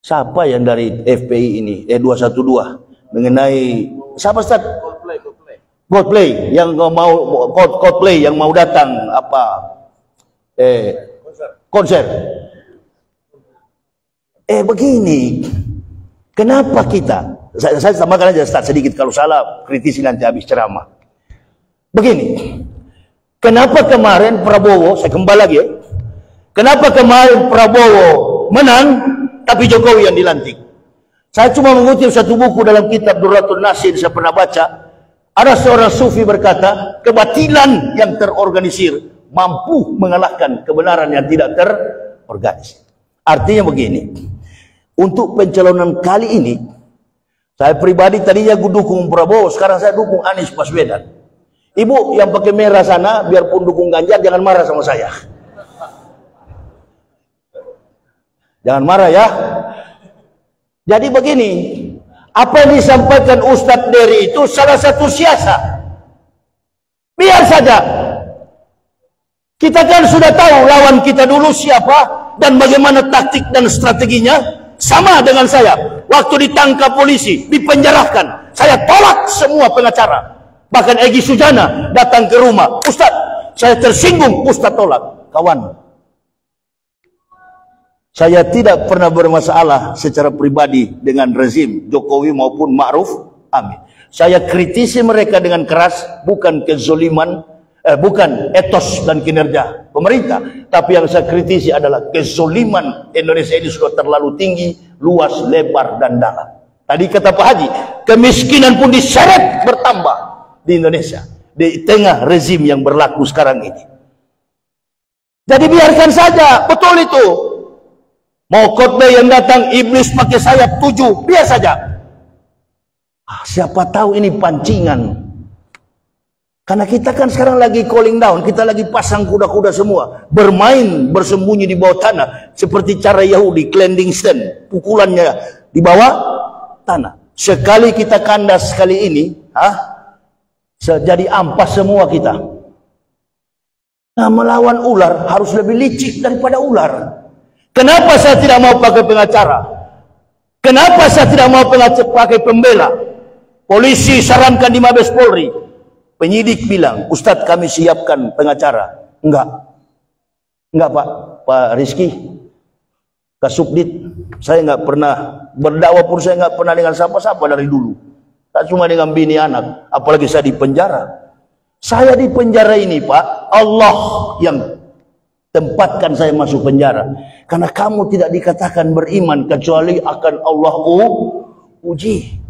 siapa yang dari FPI ini 212 mengenai siapa Ustaz? Coldplay yang mau Coldplay yang mau datang konser. Begini, kenapa kita? Saya tambahkan aja Ustaz sedikit, kalau salah kritisi nanti habis ceramah. Begini, kenapa kemarin Prabowo, saya kembali lagi ya, kenapa kemarin Prabowo menang tapi Jokowi yang dilantik? Saya cuma mengutip satu buku dalam kitab Durratun Nasin, saya pernah baca. Ada seorang sufi berkata, kebatilan yang terorganisir mampu mengalahkan kebenaran yang tidak terorganisir. Artinya begini, untuk pencalonan kali ini, saya pribadi tadinya dukung Prabowo, sekarang saya dukung Anies Baswedan. Ibu yang pakai merah sana, biarpun dukung Ganjar, jangan marah sama saya. Jangan marah ya. Jadi begini, apa yang disampaikan Ustadz Dery itu salah satu siasat. Biar saja. Kita kan sudah tahu lawan kita dulu siapa dan bagaimana taktik dan strateginya. Sama dengan saya. Waktu ditangkap polisi, dipenjarakan, saya tolak semua pengacara. Bahkan Egy Sujana datang ke rumah. Ustadz, saya tersinggung. Ustadz tolak. Kawan, saya tidak pernah bermasalah secara pribadi dengan rezim Jokowi maupun Ma'ruf Amin. Saya kritisi mereka dengan keras, bukan kezoliman, bukan etos dan kinerja pemerintah, tapi yang saya kritisi adalah kezoliman Indonesia ini sudah terlalu tinggi, luas, lebar, dan dalam. Tadi kata Pak Haji, kemiskinan pun diseret bertambah di Indonesia di tengah rezim yang berlaku sekarang ini. Jadi biarkan saja, betul itu. Mau khotbah yang datang iblis pakai sayap 7, biar saja. Siapa tahu ini pancingan. Karena kita kan sekarang lagi cooling down, kita lagi pasang kuda-kuda semua, bermain bersembunyi di bawah tanah, seperti cara Yahudi, clandestine, pukulannya di bawah tanah. Sekali kita kandas sekali ini, jadi ampas semua kita. Nah, melawan ular harus lebih licik daripada ular. Kenapa saya tidak mau pakai pengacara? Kenapa saya tidak mau pakai pembela? Polisi sarankan di Mabes Polri. Penyidik bilang, Ustadz kami siapkan pengacara. Enggak Pak Rizky, Kasubdit, saya nggak pernah berdakwah pun, saya nggak pernah dengan siapa-siapa dari dulu. Tak cuma dengan bini anak, apalagi saya di penjara. Saya di penjara ini Pak, Allah yang tempatkan saya masuk penjara. Karena kamu tidak dikatakan beriman kecuali akan Allah uji.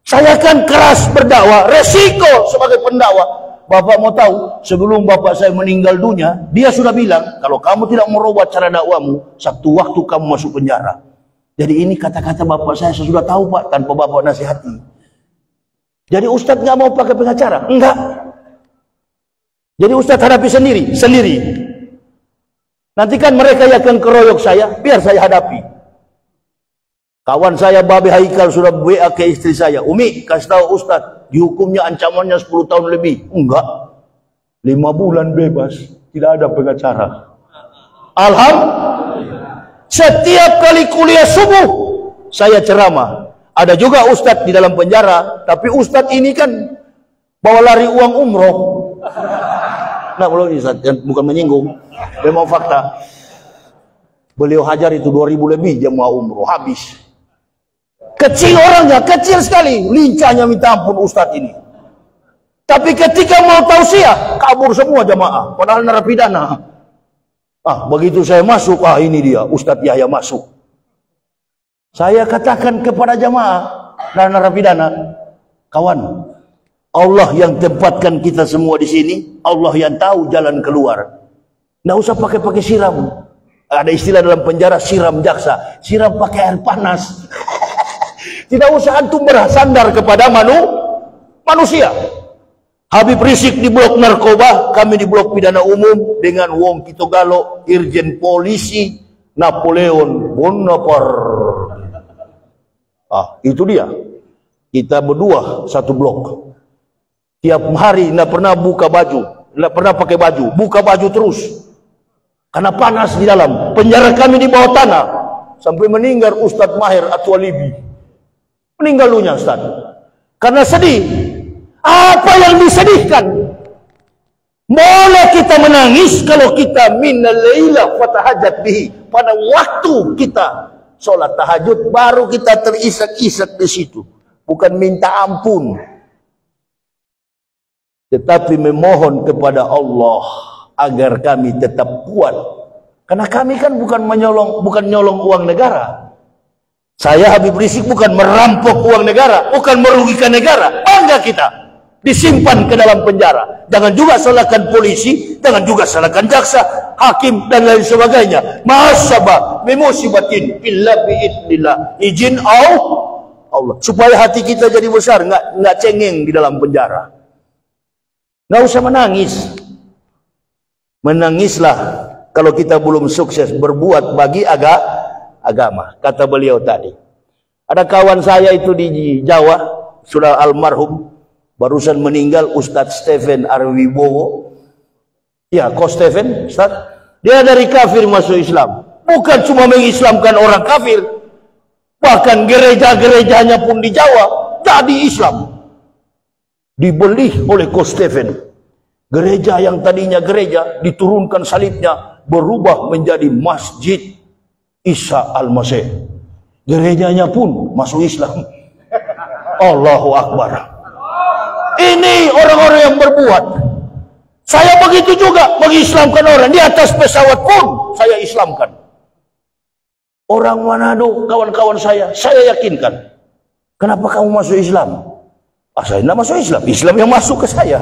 Saya kan keras berdakwah, resiko sebagai pendakwah. Bapak mau tahu, sebelum bapak saya meninggal dunia, dia sudah bilang, kalau kamu tidak merubah cara dakwamu, satu waktu kamu masuk penjara. Jadi ini kata-kata bapak saya sudah tahu Pak, tanpa bapak nasihati. Jadi Ustadz nggak mau pakai pengacara? Enggak. Jadi Ustadz hadapi sendiri. Nanti kan mereka yang akan keroyok saya, biar saya hadapi. Kawan saya Babe Haikal sudah WA ke istri saya, Umi kasih tahu Ustadz, dihukumnya ancamannya 10 tahun lebih. Enggak, 5 bulan bebas, tidak ada pengacara. Alhamdulillah. Setiap kali kuliah subuh saya ceramah. Ada juga Ustadz di dalam penjara, tapi Ustadz ini kan bawa lari uang umroh. Nah, belum Ustadz, bukan menyinggung, memang fakta. Beliau hajar itu 2000 lebih jemaah umroh, habis. Kecil orangnya, kecil sekali, lincahnya minta ampun Ustadz ini. Tapi ketika mau tausiah, kabur semua jamaah, padahal narapidana. Begitu saya masuk, ini dia Ustadz Yahya masuk. Saya katakan kepada jamaah dan narapidana, kawan, Allah yang tempatkan kita semua di sini, Allah yang tahu jalan keluar. Nggak usah pakai siram. Ada istilah dalam penjara, siram jaksa, siram pakai air panas. Tidak usah antum bersandar kepada manusia. Habib Rizik di blok narkoba, kami di blok pidana umum dengan Wong Kito Galo, Irjen Polisi Napoleon Bonaparte. Itu dia. Kita berdua satu blok. Tiap hari tidak pernah buka baju, tidak pernah pakai baju, buka baju terus. Karena panas di dalam. Penjara kami di bawah tanah. Sampai meninggal Ustadz Maher Atwalibi. Meninggal dunia Ustaz. Karena sedih. Apa yang disedihkan? Boleh kita menangis kalau kita minal laila fatahajat bihi. Pada waktu kita sholat tahajud baru kita terisak-isak di situ. Bukan minta ampun. Tetapi memohon kepada Allah agar kami tetap kuat. Karena kami kan bukan nyolong uang negara. Saya Habib Rizik bukan merampok uang negara, bukan merugikan negara. Bangga kita. disimpan ke dalam penjara. Jangan juga salahkan polisi, jangan juga salahkan jaksa, hakim dan lain sebagainya. Mahasabah bimusibatin illa biidnillah, izin Allah, supaya hati kita jadi besar, nggak cengeng di dalam penjara. Nggak usah menangis. Menangislah kalau kita belum sukses berbuat bagi agama. Kata beliau tadi. Ada kawan saya itu di Jawa, sudah almarhum, barusan meninggal, Ustadz Stephen Arwibowo. Ya, Coach Stephen, Ustaz. Dia dari kafir masuk Islam. Bukan cuma mengislamkan orang kafir, bahkan gereja-gerejanya pun di Jawa jadi Islam. Dibeli oleh Coach Stephen. Gereja yang tadinya gereja, diturunkan salibnya, berubah menjadi Masjid Isa Al-Masih. Gerejanya pun masuk Islam. Allahu Akbar. Ini orang-orang yang berbuat. Saya begitu juga mengislamkan orang. Di atas pesawat pun saya islamkan. Orang Manado, kawan-kawan saya yakinkan. Kenapa kamu masuk Islam? Saya tidak masuk Islam. Islam yang masuk ke saya.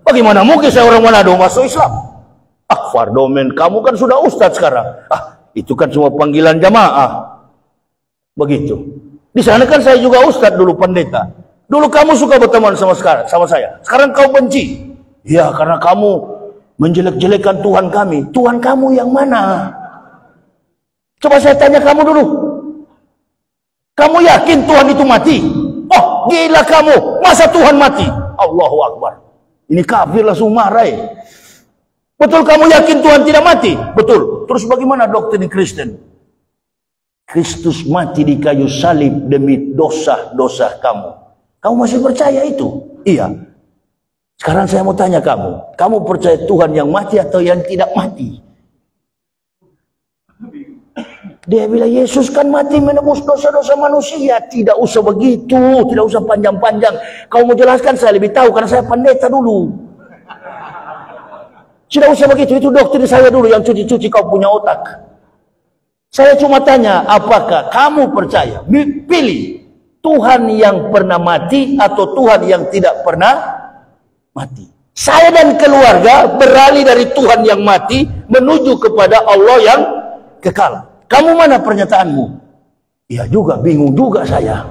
Bagaimana mungkin saya orang Manado masuk Islam? Fardomen, kamu kan sudah ustadz sekarang. Itu kan cuma panggilan jamaah. Begitu. Di sana kan saya juga ustadz dulu, pendeta. Dulu kamu suka berteman sama saya. Sekarang kau benci. Ya, karena kamu menjelek-jelekan Tuhan kami. Tuhan kamu yang mana? Coba saya tanya kamu dulu. Kamu yakin Tuhan itu mati? Oh, gila kamu. Masa Tuhan mati? Allahu Akbar. Ini kafir langsung marah. Betul kamu yakin Tuhan tidak mati? Betul. Terus bagaimana doktrin Kristen? Kristus mati di kayu salib demi dosa-dosa kamu. Kamu masih percaya itu? Iya. Sekarang saya mau tanya kamu. Kamu percaya Tuhan yang mati atau yang tidak mati? Dia bilang Yesus kan mati menebus dosa-dosa manusia. Tidak usah begitu. Tidak usah panjang-panjang. Kau mau jelaskan saya lebih tahu karena saya pendeta dulu. Tidak usah begitu. Itu doktrin saya dulu yang cuci-cuci kau punya otak. Saya cuma tanya, apakah kamu percaya? Pilih Tuhan yang pernah mati atau Tuhan yang tidak pernah mati. Saya dan keluarga beralih dari Tuhan yang mati menuju kepada Allah yang kekal. Kamu mana pernyataanmu? Ya juga, bingung juga saya.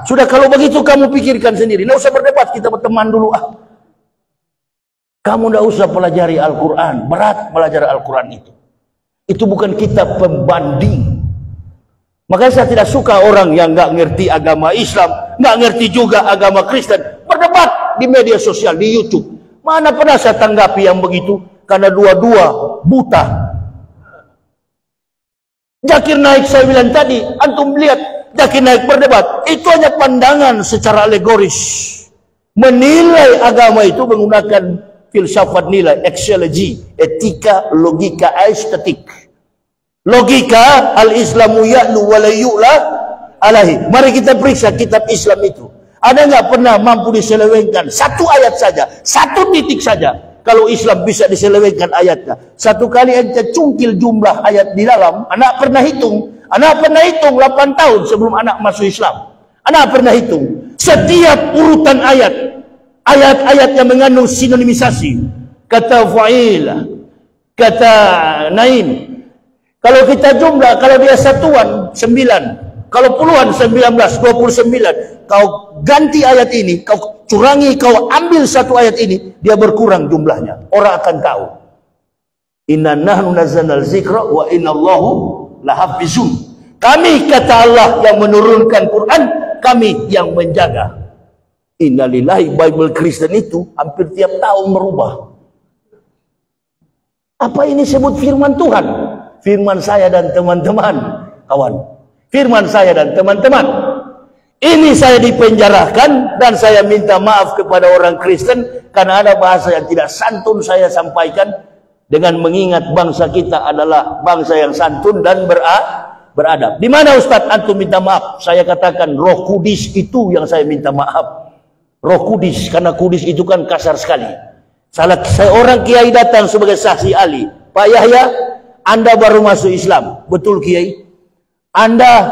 Sudah kalau begitu kamu pikirkan sendiri. Nggak usah berdebat, kita berteman dulu. Kamu nggak usah pelajari Al-Quran. Berat belajar Al-Quran itu. Itu bukan kitab pembanding. Makanya saya tidak suka orang yang nggak ngerti agama Islam, nggak ngerti juga agama Kristen, berdebat di media sosial, di YouTube. Mana pernah saya tanggapi yang begitu? Karena dua-dua buta. Zakir Naik saya bilang tadi, antum lihat Zakir Naik berdebat, itu hanya pandangan secara alegoris. Menilai agama itu menggunakan filsafat nilai, axiology, etika, logika, estetik. Logika, al-Islamu ya'lu wa la yu'la alaihi. Mari kita periksa kitab Islam itu. Ada nggak pernah mampu diselewengkan satu ayat saja, satu titik saja? Kalau Islam bisa diselewengkan ayatnya. Satu kali ente cungkil jumlah ayat di dalam, anak pernah hitung. Anak pernah hitung 8 tahun sebelum anak masuk Islam. Anak pernah hitung. Setiap urutan ayat-ayat yang mengandung sinonimisasi, kata fa'il, kata naim. Kalau kita jumlah, kalau dia satuan 9, kalau puluhan 19, 29, kau ganti ayat ini, kau curangi, kau ambil satu ayat ini, dia berkurang jumlahnya. Orang akan tahu. Inna nahnu nazzalnal zikra wa innallahu lahafizun. Kami, kata Allah, yang menurunkan Quran, kami yang menjaga. Innalillahi. Bible Kristen itu hampir tiap tahun merubah. Apa ini sebut firman Tuhan? Firman saya dan teman-teman, kawan. Firman saya dan teman-teman. Ini saya dipenjarakan dan saya minta maaf kepada orang Kristen karena ada bahasa yang tidak santun saya sampaikan dengan mengingat bangsa kita adalah bangsa yang santun dan beradab. Di mana Ustadz antum minta maaf? Saya katakan Roh Kudus itu yang saya minta maaf. Roh Kudus, karena Kudus itu kan kasar sekali. Salah seorang kiai datang sebagai saksi ahli. Pak Yahya, Anda baru masuk Islam. Betul kiai? Anda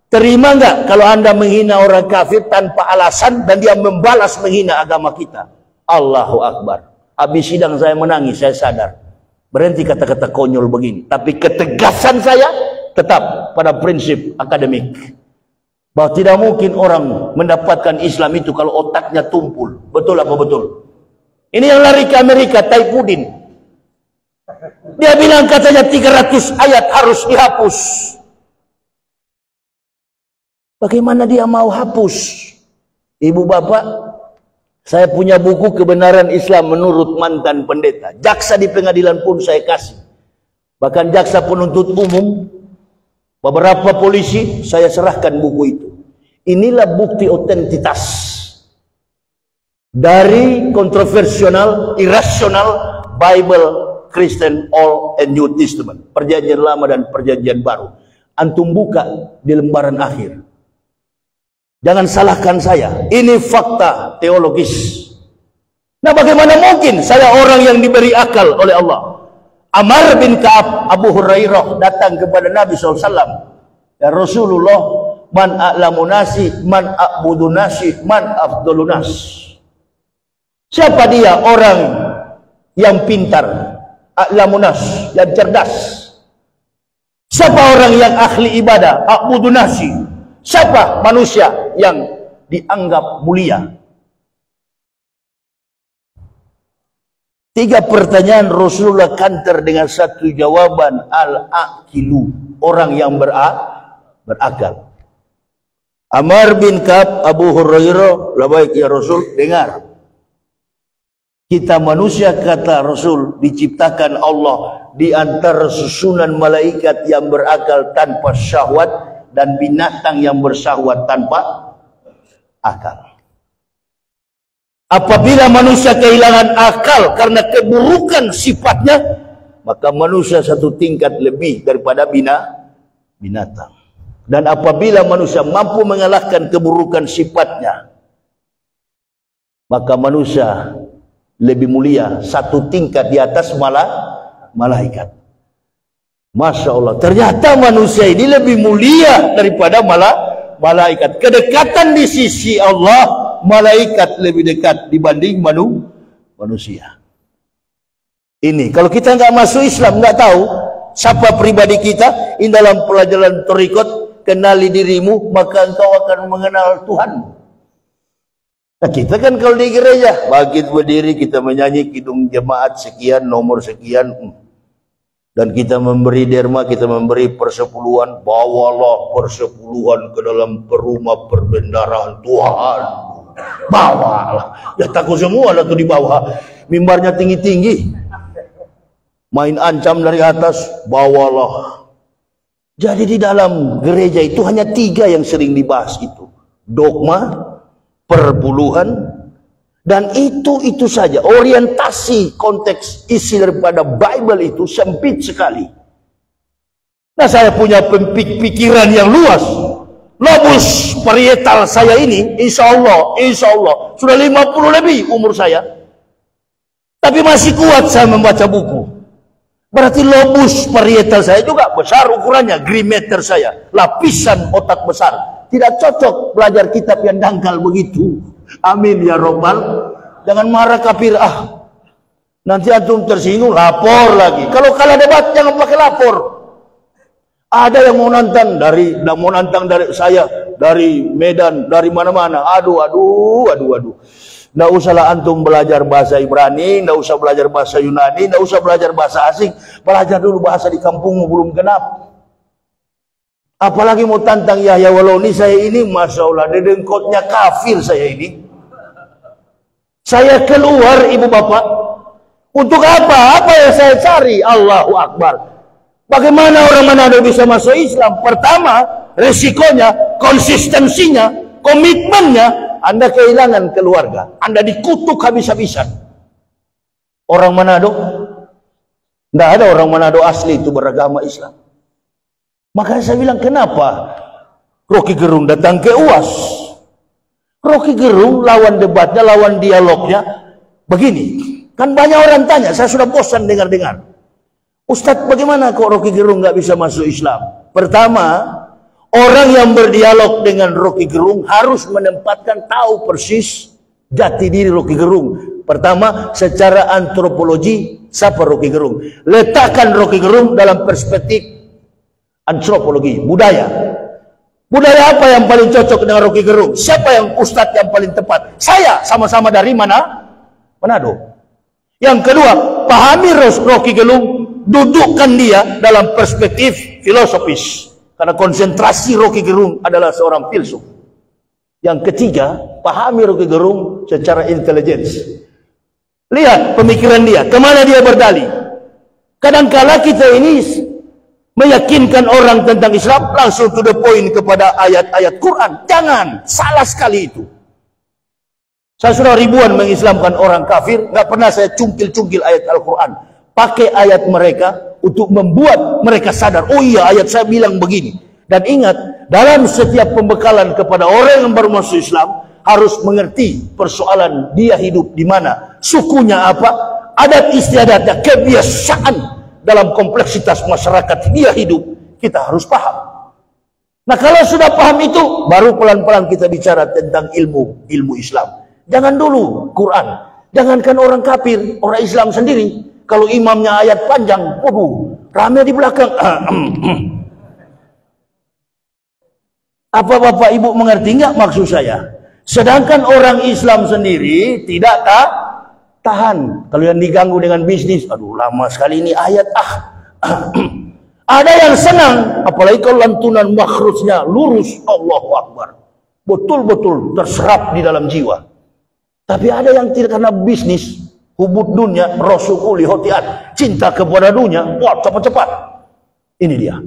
Terima nggak kalau Anda menghina orang kafir tanpa alasan dan dia membalas menghina agama kita? Allahu Akbar. Habis sidang saya menangis, saya sadar. Berhenti kata-kata konyol begini. Tapi ketegasan saya tetap pada prinsip akademik. Bahwa tidak mungkin orang mendapatkan Islam itu kalau otaknya tumpul. Betul apa betul? Ini yang lari ke Amerika, Taifudin. Dia bilang katanya 300 ayat harus dihapus. Bagaimana dia mau hapus? Ibu bapak, saya punya buku Kebenaran Islam menurut mantan pendeta. Jaksa di pengadilan pun saya kasih. Bahkan jaksa penuntut umum, beberapa polisi, saya serahkan buku itu. Inilah bukti otentitas dari kontroversial, irasional Bible, Kristen, Old and New Testament. Perjanjian lama dan perjanjian baru. Antum buka di lembaran akhir. Jangan salahkan saya. Ini fakta teologis. Nah, bagaimana mungkin saya orang yang diberi akal oleh Allah? Amr bin Ka'ab, Abu Hurairah datang kepada Nabi SAW. Ya Rasulullah, man a'lamu nasi, man a'budu nasi, man afdalun nas. Siapa dia orang yang pintar? A'lamu nas, yang cerdas. Siapa orang yang ahli ibadah? A'budu nasi. Siapa manusia yang dianggap mulia? 3 pertanyaan Rasulullah kanter dengan 1 jawaban, al-aqilu, orang yang berakal. Amr bin Ka'ab, Abu Hurairah, labaik ya Rasul, dengar. Kita manusia, kata Rasul, diciptakan Allah di antara susunan malaikat yang berakal tanpa syahwat dan binatang yang bersyahwat tanpa akal. Apabila manusia kehilangan akal karena keburukan sifatnya, maka manusia 1 tingkat lebih daripada binatang. Dan apabila manusia mampu mengalahkan keburukan sifatnya, maka manusia lebih mulia 1 tingkat di atas malaikat. Masya Allah, ternyata manusia ini lebih mulia daripada malaikat. Kedekatan di sisi Allah, malaikat lebih dekat dibanding manusia. Ini, kalau kita nggak masuk Islam, nggak tahu siapa pribadi kita, in dalam pelajaran Thariqat, kenali dirimu, maka engkau akan mengenal Tuhan. Nah, kita kan kalau di gereja, bangkit berdiri, kita menyanyi kidung jemaat sekian, nomor sekian, dan kita memberi derma, kita memberi persepuluhan. Bawalah persepuluhan ke dalam rumah perbendaharaan Tuhan. Bawalah. Ya takut semua lah tuh di bawah. Mimbarnya tinggi-tinggi. Main ancam dari atas. Bawalah. Jadi di dalam gereja itu hanya 3 yang sering dibahas itu. Dogma, perpuluhan, dan itu saja. Orientasi konteks isi daripada Bible itu sempit sekali. Nah, saya punya pikiran yang luas. Lobus parietal saya ini, insya Allah, sudah 50 lebih umur saya. Tapi masih kuat saya membaca buku. Berarti lobus parietal saya juga besar ukurannya, grimeter saya, lapisan otak besar. Tidak cocok belajar kitab yang dangkal begitu. Amin ya Rabbal. Jangan marah kafir. Nanti antum tersinggung, lapor lagi. Kalau kalah debat jangan pakai lapor. Ada yang mau nantang dari saya, dari Medan, dari mana-mana. Aduh. Nggak usahlah antum belajar bahasa Ibrani, nggak usah belajar bahasa Yunani, nggak usah belajar bahasa asing. Belajar dulu bahasa di kampungmu belum genap. Apalagi mau tantang Yahya Waloni, saya ini Masya Allah, dedengkotnya kafir saya ini. Saya keluar ibu bapak. Untuk apa? Apa yang saya cari? Allahu Akbar. Bagaimana orang Manado bisa masuk Islam? Pertama, resikonya, konsistensinya, komitmennya, Anda kehilangan keluarga. Anda dikutuk habis-habisan. Orang Manado, tidak ada orang Manado asli itu beragama Islam. Makanya saya bilang, kenapa Rocky Gerung datang ke UAS? Rocky Gerung lawan debatnya, lawan dialognya begini. Kan banyak orang tanya, saya sudah bosan dengar-dengar. Ustadz, bagaimana kok Rocky Gerung nggak bisa masuk Islam? Pertama, Orang yang berdialog dengan Rocky Gerung harus menempatkan tahu persis jati diri Rocky Gerung. Pertama, secara antropologi, siapa Rocky Gerung? Letakkan Rocky Gerung dalam perspektif antropologi, budaya. Budaya apa yang paling cocok dengan Rocky Gerung? Siapa yang ustadz yang paling tepat? Saya, sama-sama dari mana? Manado. Yang kedua, pahami Rocky Gerung, dudukkan dia dalam perspektif filosofis. Karena konsentrasi Rocky Gerung adalah seorang filsuf. Yang ketiga, pahami Rocky Gerung secara intelligence. Lihat pemikiran dia, kemana dia berdalih. Kadangkala kita ini meyakinkan orang tentang Islam langsung to the point kepada ayat-ayat Quran. Jangan, salah sekali itu. Saya sudah ribuan mengislamkan orang kafir, nggak pernah saya cungkil-cungkil ayat Al-Quran. Pakai ayat mereka untuk membuat mereka sadar, oh iya ayat saya bilang begini. Dan ingat, dalam setiap pembekalan kepada orang yang baru masuk Islam, harus mengerti persoalan dia hidup di mana, sukunya apa, adat istiadatnya, kebiasaan dalam kompleksitas masyarakat dia hidup, kita harus paham. Nah kalau sudah paham itu, baru pelan-pelan kita bicara tentang ilmu Islam. Jangan dulu Quran, jangankan orang kafir, orang Islam sendiri. Kalau imamnya ayat panjang, waduh, ramai di belakang. Apa Bapak Ibu mengerti nggak maksud saya? Sedangkan orang Islam sendiri tidak tahan. Kalau yang diganggu dengan bisnis, aduh lama sekali ini ayat. Ada yang senang, apalagi kalau lantunan makhrujnya lurus, Allahu Akbar. Betul-betul terserap di dalam jiwa. Tapi ada yang tidak, karena bisnis, hubud dunia, rasukuli hotiat, cinta kepada dunia, wah cepat-cepat. Ini dia.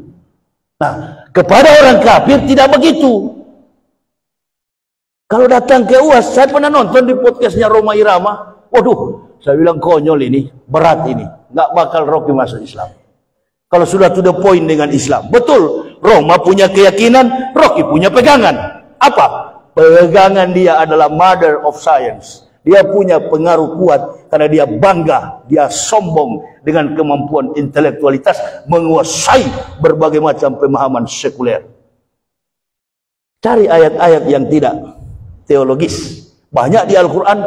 Nah, kepada orang kafir tidak begitu. Kalau datang ke UAS, saya pernah nonton di podcastnya Roma Irama. Waduh, saya bilang konyol ini, berat ini, nggak bakal Rocky masuk Islam. Kalau sudah to the point dengan Islam, betul. Roma punya keyakinan, Rocky punya pegangan. Apa? Pegangan dia adalah mother of science. Dia punya pengaruh kuat karena dia bangga, dia sombong dengan kemampuan intelektualitas menguasai berbagai macam pemahaman sekuler. Cari ayat-ayat yang tidak teologis. Banyak di Al-Quran.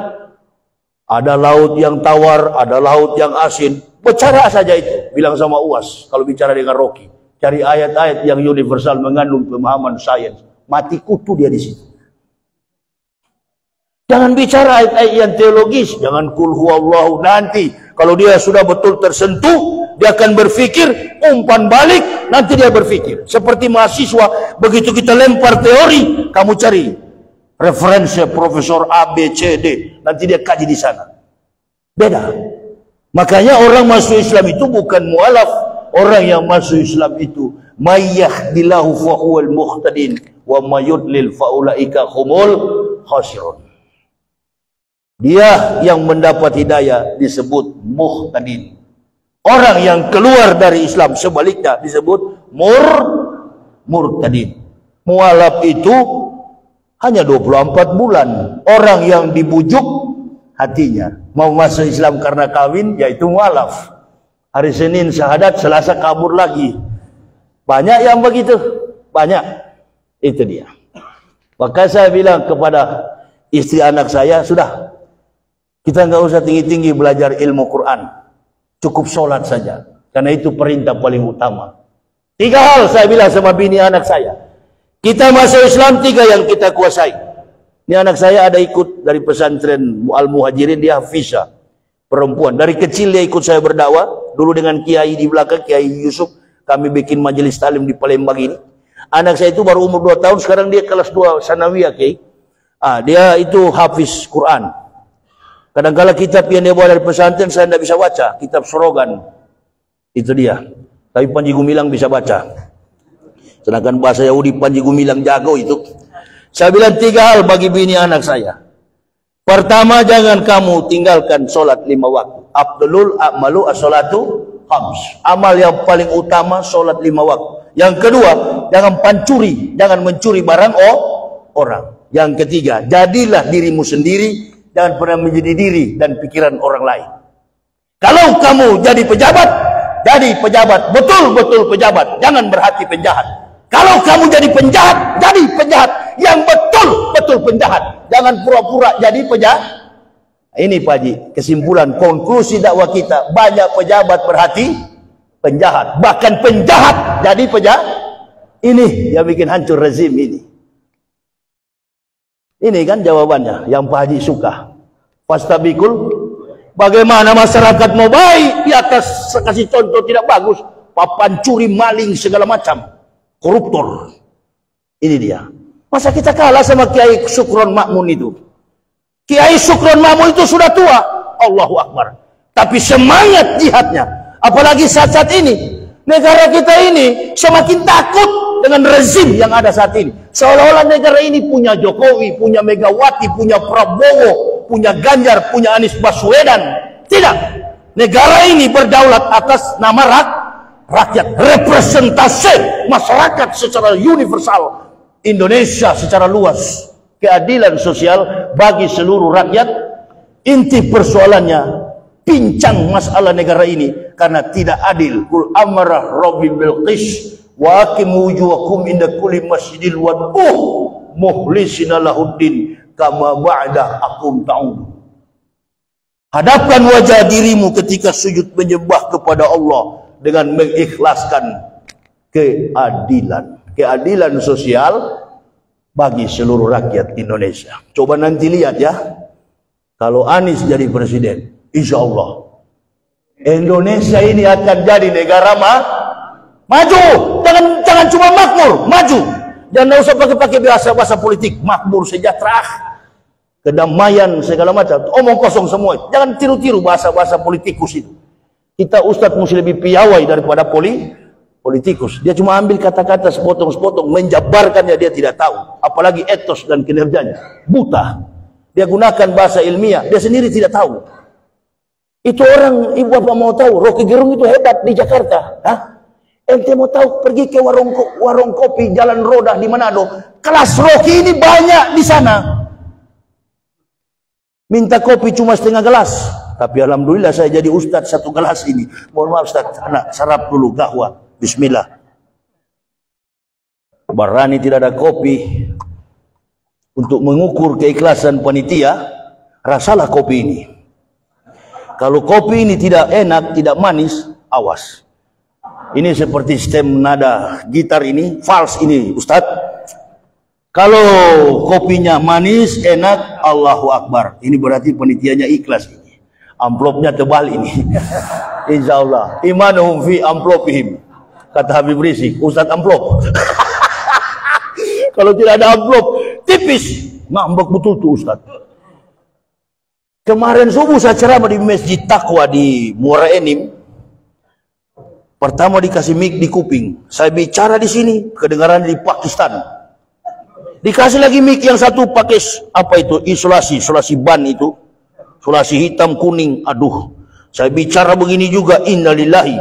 Ada laut yang tawar, ada laut yang asin. Bicara saja itu. Bilang sama UAS kalau bicara dengan Rocky. Cari ayat-ayat yang universal mengandung pemahaman sains. Mati kutu dia di situ. Jangan bicara ayat-ayat yang teologis. Jangan kul huwallahu. Nanti kalau dia sudah betul tersentuh, dia akan berpikir, umpan balik, nanti dia berpikir. Seperti mahasiswa, begitu kita lempar teori, kamu cari referensi Profesor A, B, C, D. Nanti dia kaji di sana. Beda. Makanya orang masuk Islam itu bukan mu'alaf. Orang yang masuk Islam itu mayyahdillahu fahuwal muhtadin wa mayudlil faulaika humul khasirun. Dia yang mendapat hidayah disebut muhtadin. Orang yang keluar dari Islam sebaliknya disebut murtadin. Mualaf itu hanya 24 bulan. Orang yang dibujuk hatinya mau masuk Islam karena kawin, yaitu mualaf. Hari Senin syahadat, Selasa kabur lagi. Banyak yang begitu, banyak. Itu dia. Maka saya bilang kepada istri anak saya, sudah, kita nggak usah tinggi-tinggi belajar ilmu Quran, cukup sholat saja, karena itu perintah paling utama. 3 hal saya bilang sama bini anak saya. Kita masuk Islam 3 yang kita kuasai. Ini anak saya ada ikut dari pesantren Al-Muhajirin, dia hafizah, perempuan. Dari kecil dia ikut saya berdakwah, dulu dengan kiai di belakang, Kiai Yusuf, kami bikin majelis talim di Palembang ini. Anak saya itu baru umur 2 tahun, sekarang dia kelas 2 sanawiyah, Kiai. Dia itu hafiz Quran. Kadang-kala kitab yang dia bawa dari pesantren saya tidak bisa baca, kitab Sorogan. Itu dia. Tapi Panji Gumilang bisa baca. Sedangkan bahasa Yahudi Panji Gumilang jago itu. Saya bilang 3 hal bagi bini anak saya. Pertama, jangan kamu tinggalkan sholat 5 waktu. Abdulul a'malu as-sholatu khams. Amal yang paling utama sholat 5 waktu. Yang kedua, jangan pancuri, jangan mencuri barang orang. Yang ketiga, jadilah dirimu sendiri. Jangan pernah menjadi diri dan pikiran orang lain. Kalau kamu jadi pejabat, betul-betul pejabat. Jangan berhati penjahat. Kalau kamu jadi penjahat yang betul-betul penjahat. Jangan pura-pura jadi penjahat. Ini Pak Haji, kesimpulan konklusi dakwah kita, banyak pejabat berhati penjahat, bahkan penjahat jadi penjahat. Ini yang bikin hancur rezim ini. Ini kan jawabannya yang Pak Haji suka. Fastabikul, bagaimana masyarakat mau baik di atas kasih contoh tidak bagus, papan curi, maling, segala macam, koruptor. Ini dia. Masa kita kalah sama Kiai Sukron Makmun itu? Kiai Sukron Makmun itu sudah tua, Allahu Akbar. Tapi semangat jihadnya, apalagi saat-saat ini, negara kita ini semakin takut dengan rezim yang ada saat ini. Seolah-olah negara ini punya Jokowi, punya Megawati, punya Prabowo, punya Ganjar, punya Anies Baswedan. Tidak. Negara ini berdaulat atas nama rakyat, representasi masyarakat secara universal, Indonesia secara luas, keadilan sosial bagi seluruh rakyat. Inti persoalannya, pincang masalah negara ini karena tidak adil. Qul amara rabbi bil qis wa aqimu wujuhakum inda kulli masjidil wad'uh mukhlisina lahuddin kama ba'da akum ta'ud. Hadapkan wajah dirimu ketika sujud menyembah kepada Allah dengan mengikhlaskan keadilan sosial bagi seluruh rakyat Indonesia. Coba nanti lihat ya, kalau Anies jadi presiden, insya Allah Indonesia ini akan jadi negara maju. Jangan cuma makmur, maju. Jangan usah pakai bahasa politik, makmur, sejahtera, kedamaian, segala macam. Omong kosong semua. Jangan tiru-tiru bahasa politikus itu. Kita ustadz mesti lebih piawai daripada politikus. Dia cuma ambil kata-kata sepotong-sepotong, menjabarkannya dia tidak tahu. Apalagi etos dan kinerjanya. Buta. Dia gunakan bahasa ilmiah, dia sendiri tidak tahu. Itu orang, ibu bapak mau tahu, Rocky Gerung itu hebat di Jakarta. Hah? Ente mau tahu, pergi ke warung kopi Jalan Rodah di Manado. Kelas Rocky ini banyak di sana. Minta kopi cuma setengah gelas. Tapi alhamdulillah saya jadi ustadz satu gelas ini. Mohon maaf ustadz, anak sarap dulu gahwa. Bismillah. Barani tidak ada kopi. Untuk mengukur keikhlasan panitia, rasalah kopi ini. Kalau kopi ini tidak enak, tidak manis, awas. Ini seperti stem nada gitar ini, fals ini Ustadz. Kalau kopinya manis, enak, Allahu Akbar. Ini berarti panitianya ikhlas ini. Amplopnya tebal ini. Insya Allah. Imanuhum fi amplopihim. Kata Habib Rizik, Ustadz amplop. Kalau tidak ada amplop, tipis. Ngambek betul tuh Ustadz. Kemarin subuh saya ceramah di Masjid Taqwa di Muara Enim. Pertama dikasih mic di kuping. Saya bicara di sini, kedengaran di Pakistan. Dikasih lagi mic yang satu pakai apa itu? Isolasi ban itu. Isolasi hitam kuning. Aduh. Saya bicara begini juga, innalillahi.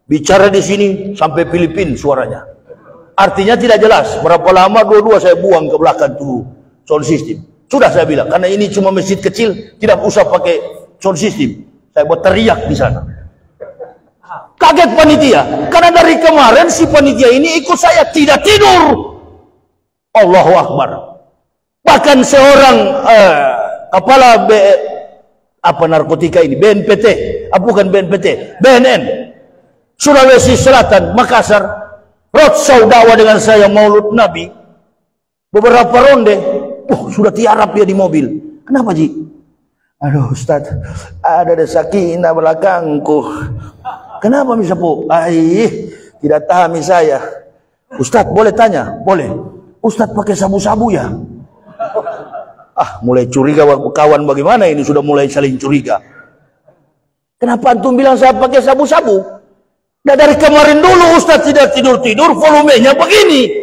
Bicara di sini sampai Filipina suaranya. Artinya tidak jelas. Berapa lama dua-dua saya buang ke belakang tuh sound system. Sudah saya bilang, karena ini cuma masjid kecil, tidak usah pakai sound system. Saya buat teriak di sana. Kaget panitia, karena dari kemarin si panitia ini ikut saya tidak tidur. Allahu Akbar. Bahkan seorang kepala narkotika ini, BNPT, bukan BNPT, BNN, Sulawesi Selatan, Makassar, roadshow dakwah dengan saya Maulud Nabi, beberapa ronde, sudah tiarap dia di mobil. Kenapa Ji? Aduh Ustaz, ada Sakinah belakangku. Kenapa bisa Bu? Tidak tahan saya. Ustaz boleh tanya? Boleh. Ustaz pakai sabu-sabu ya? Mulai curiga kawan, bagaimana ini sudah mulai saling curiga. Kenapa antum bilang saya pakai sabu-sabu? Nah dari kemarin dulu Ustaz tidak tidur-tidur, volumenya begini.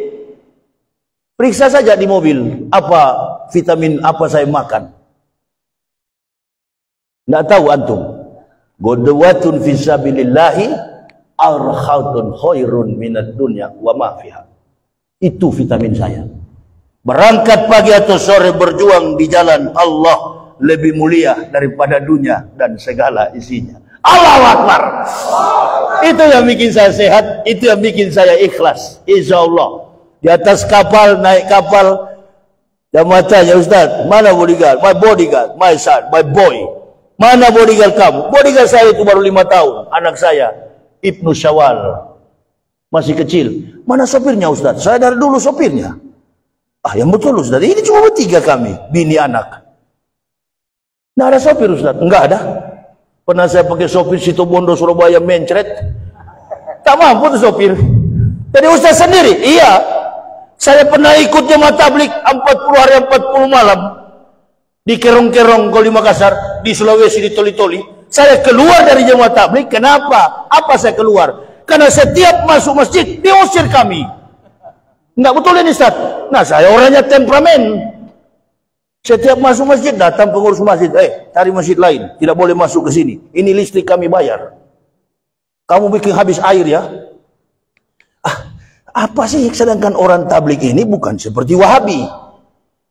Periksa saja di mobil, apa vitamin apa saya makan. Nggak tahu antum. Godwatun fi sabilillahi arhatun khairun minad dunya wa ma fiha. Itu vitamin saya. Berangkat pagi atau sore berjuang di jalan Allah lebih mulia daripada dunia dan segala isinya. Allahu Akbar. Itu yang bikin saya sehat, itu yang bikin saya ikhlas. Insya Allah. Di atas kapal, naik kapal, jamaah tanya, Ustaz, mana bodyguard? My bodyguard, my son, my boy. Mana bodyguard kamu? Bodyguard saya itu baru 5 tahun. Anak saya, Ibnu Syawal. Masih kecil. Mana sopirnya Ustaz? Saya dari dulu sopirnya. Ah, yang betul Ustaz. Ini cuma bertiga kami, bini anak. Nggak ada sopir Ustaz? Enggak ada. Pernah saya pakai sopir Situbondo, Surabaya, mencret. Tak mampu tuh sopir. Jadi Ustaz sendiri? Iya. Saya pernah ikut jemaah tablik 40 hari 40 malam. Di kerong-kerong kalau di Makassar, di Sulawesi, di Toli-Toli. Saya keluar dari jemaah tablik. Kenapa? Apa saya keluar? Karena setiap masuk masjid, diusir kami. Enggak betul ini Ustaz? Nah, saya orangnya temperamen. Setiap masuk masjid, datang pengurus masjid. Cari masjid lain. Tidak boleh masuk ke sini. Ini listrik kami bayar. Kamu bikin habis air ya? Apa sih? Sedangkan orang tablik ini bukan seperti Wahabi.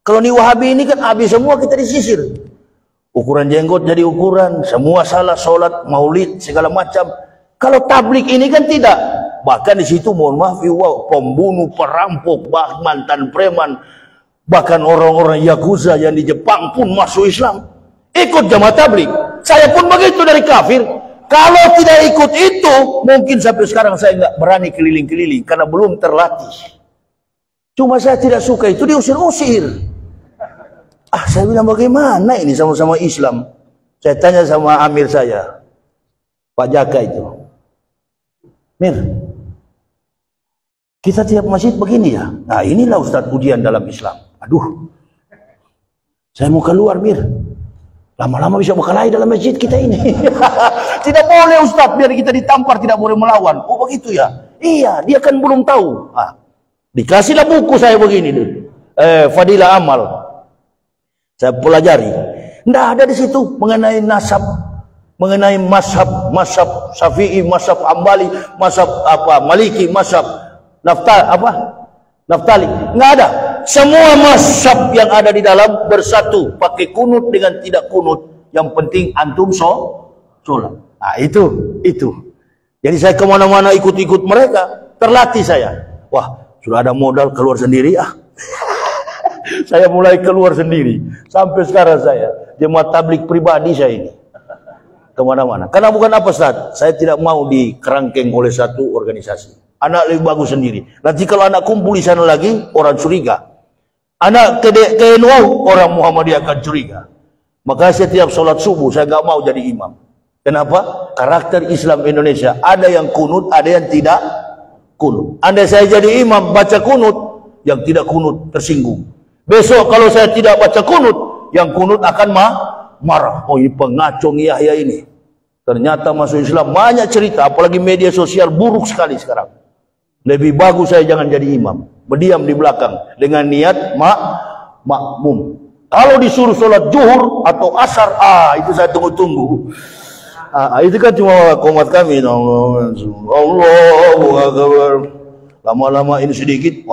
Kalau nih Wahabi ini kan habis semua kita disisir. Ukuran jenggot jadi ukuran. Semua salah, sholat, maulid, segala macam. Kalau tablik ini kan tidak. Bahkan di situ mohon maaf, pembunuh, perampok, mantan preman, bahkan orang-orang Yakuza yang di Jepang pun masuk Islam. Ikut jamaah tablik. Saya pun begitu dari kafir. Kalau tidak ikut itu, mungkin sampai sekarang saya nggak berani keliling-keliling karena belum terlatih. Cuma saya tidak suka itu diusir-usir. Saya bilang bagaimana ini sama-sama Islam. Saya tanya sama amir saya, Pak Jaka itu. Mir, kita tiap masjid begini ya. Nah inilah Ustadz ujian dalam Islam. Aduh, saya mau keluar Mir. Lama-lama bisa berkelahi dalam masjid kita ini. Tidak boleh Ustadz, biar kita ditampar, tidak boleh melawan. Oh begitu ya? Iya, dia kan belum tahu. Dikasihlah buku saya begini dulu. Fadilah Amal. Saya pelajari. Tidak ada di situ mengenai nasab, mengenai mazhab Syafi'i, mazhab Hambali, mazhab Maliki, mazhab Naftali. Nggak ada. Semua mazhab yang ada di dalam bersatu, pakai kunut dengan tidak kunut. Yang penting antum sholat. Nah itu. Jadi saya kemana-mana ikut-ikut mereka, terlatih saya. Wah, sudah ada modal keluar sendiri Saya mulai keluar sendiri. Sampai sekarang saya jemaah tablik pribadi saya ini. Kemana-mana. Karena bukan apa Ustaz, saya tidak mau dikerangkeng oleh satu organisasi. Anak lebih bagus sendiri. Nanti kalau anak kumpul di sana lagi, orang curiga. Anak ke NU, orang Muhammadiyah akan curiga. Maka setiap sholat subuh, saya nggak mau jadi imam. Kenapa? Karakter Islam Indonesia. Ada yang kunut, ada yang tidak kunut. Andai saya jadi imam, baca kunut, yang tidak kunut tersinggung. Besok kalau saya tidak baca kunut, yang kunut akan marah. Oh ini pengacung Yahya ini. Ternyata masuk Islam banyak cerita, apalagi media sosial buruk sekali sekarang. Lebih bagus saya jangan jadi imam, berdiam di belakang dengan niat makmum. Kalau disuruh sholat zuhur atau asar, itu saya tunggu-tunggu. Itu kan cuma komat kami. Allahu Akbar. Lama-lama ini sedikit,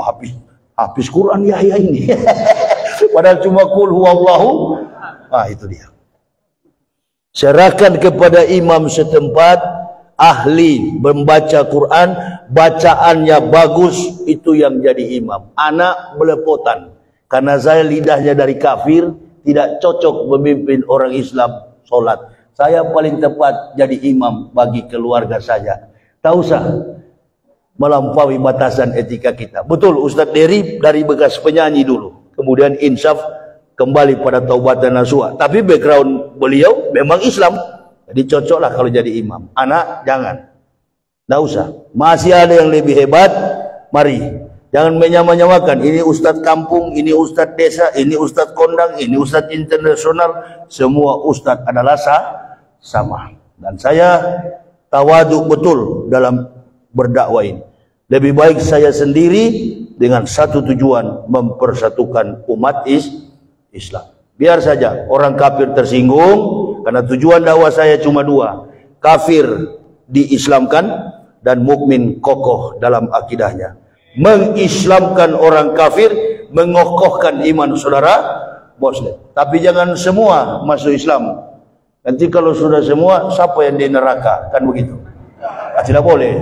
habis Quran Yahya ini. Padahal cuma qul huwallahu. Itu dia. Serahkan kepada imam setempat, ahli membaca Quran, bacaannya bagus, itu yang jadi imam. Anak belepotan karena saya lidahnya dari kafir, tidak cocok memimpin orang Islam sholat. Saya paling tepat jadi imam bagi keluarga saja. Tak usah melampaui batasan etika kita. Betul Ustadz Dery dari bekas penyanyi dulu, kemudian insaf kembali pada taubat dan nasuha. Tapi background beliau memang Islam. Jadi cocoklah kalau jadi imam. Anak jangan. Tidak usah. Masih ada yang lebih hebat. Mari. Jangan menyamakan. Ini ustadz kampung, ini ustadz desa, ini ustadz kondang, ini ustadz internasional. Semua ustadz adalah sama. Dan saya tawaduk betul dalam berdakwah ini. Lebih baik saya sendiri dengan satu tujuan, mempersatukan umat Islam. Biar saja orang kafir tersinggung. Karena tujuan dakwah saya cuma dua. Kafir diislamkan dan mukmin kokoh dalam akidahnya. Mengislamkan orang kafir, mengokohkan iman saudara muslim. Tapi jangan semua masuk Islam. Nanti kalau sudah semua, siapa yang di neraka? Kan begitu. Tidak boleh.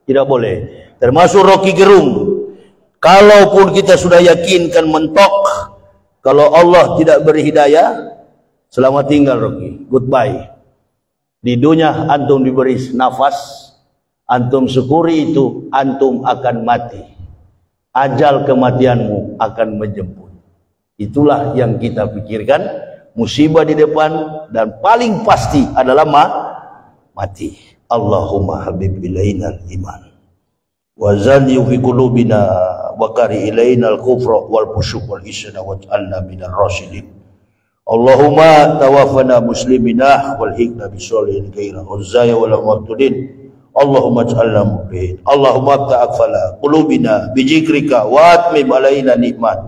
Tidak boleh. Termasuk Rocky Gerung. Kalaupun kita sudah yakinkan mentok, kalau Allah tidak beri hidayah, selamat tinggal Rocky. Goodbye. Di dunia antum diberi nafas, antum syukuri itu, antum akan mati. Ajal kematianmu akan menjemput. Itulah yang kita pikirkan. Musibah di depan dan paling pasti adalah mati. Allahumma habib ilaina al-iman wa zalli fi qulubina wa kari ilaina al-kufra wal fusuq wal isyan waj'alna minal rasyidin. Allahumma tawaffana muslimina wal hikna bisolihin ghaira uzzaya wal maqtudin. Allahumma ij'alna mu'min. Allahumma ta'affala qulubina bijikrika wa atmim alaina nikmat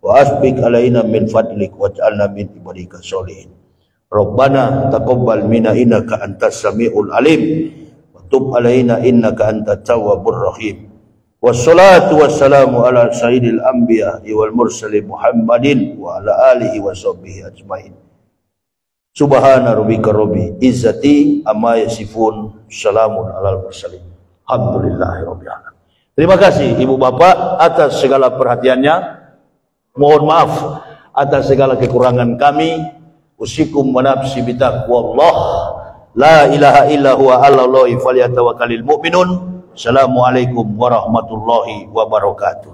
wa asbik alaina min fadlik waj'alna min ibadika solihin. Rabbana taqabbal minna innaka antas samiul alim wa tub alaina innaka antat tawwabur rahim. Wassalatu wassalamu ala sayyidil anbiya wal mursalin Muhammadin wa ala alihi wa sahbihi ajmain. Subhana rabbika rabbil izzati amma yasifun, salamun alal mursalin. Alhamdulillahirabbil alamin. Terima kasih Ibu Bapak atas segala perhatiannya. Mohon maaf atas segala kekurangan kami. Usikum wa nafsi bitaqwallah. La ilaha illa huwa 'alallahi falyatawakkalul mu'minun. Assalamualaikum warahmatullahi wabarakatuh.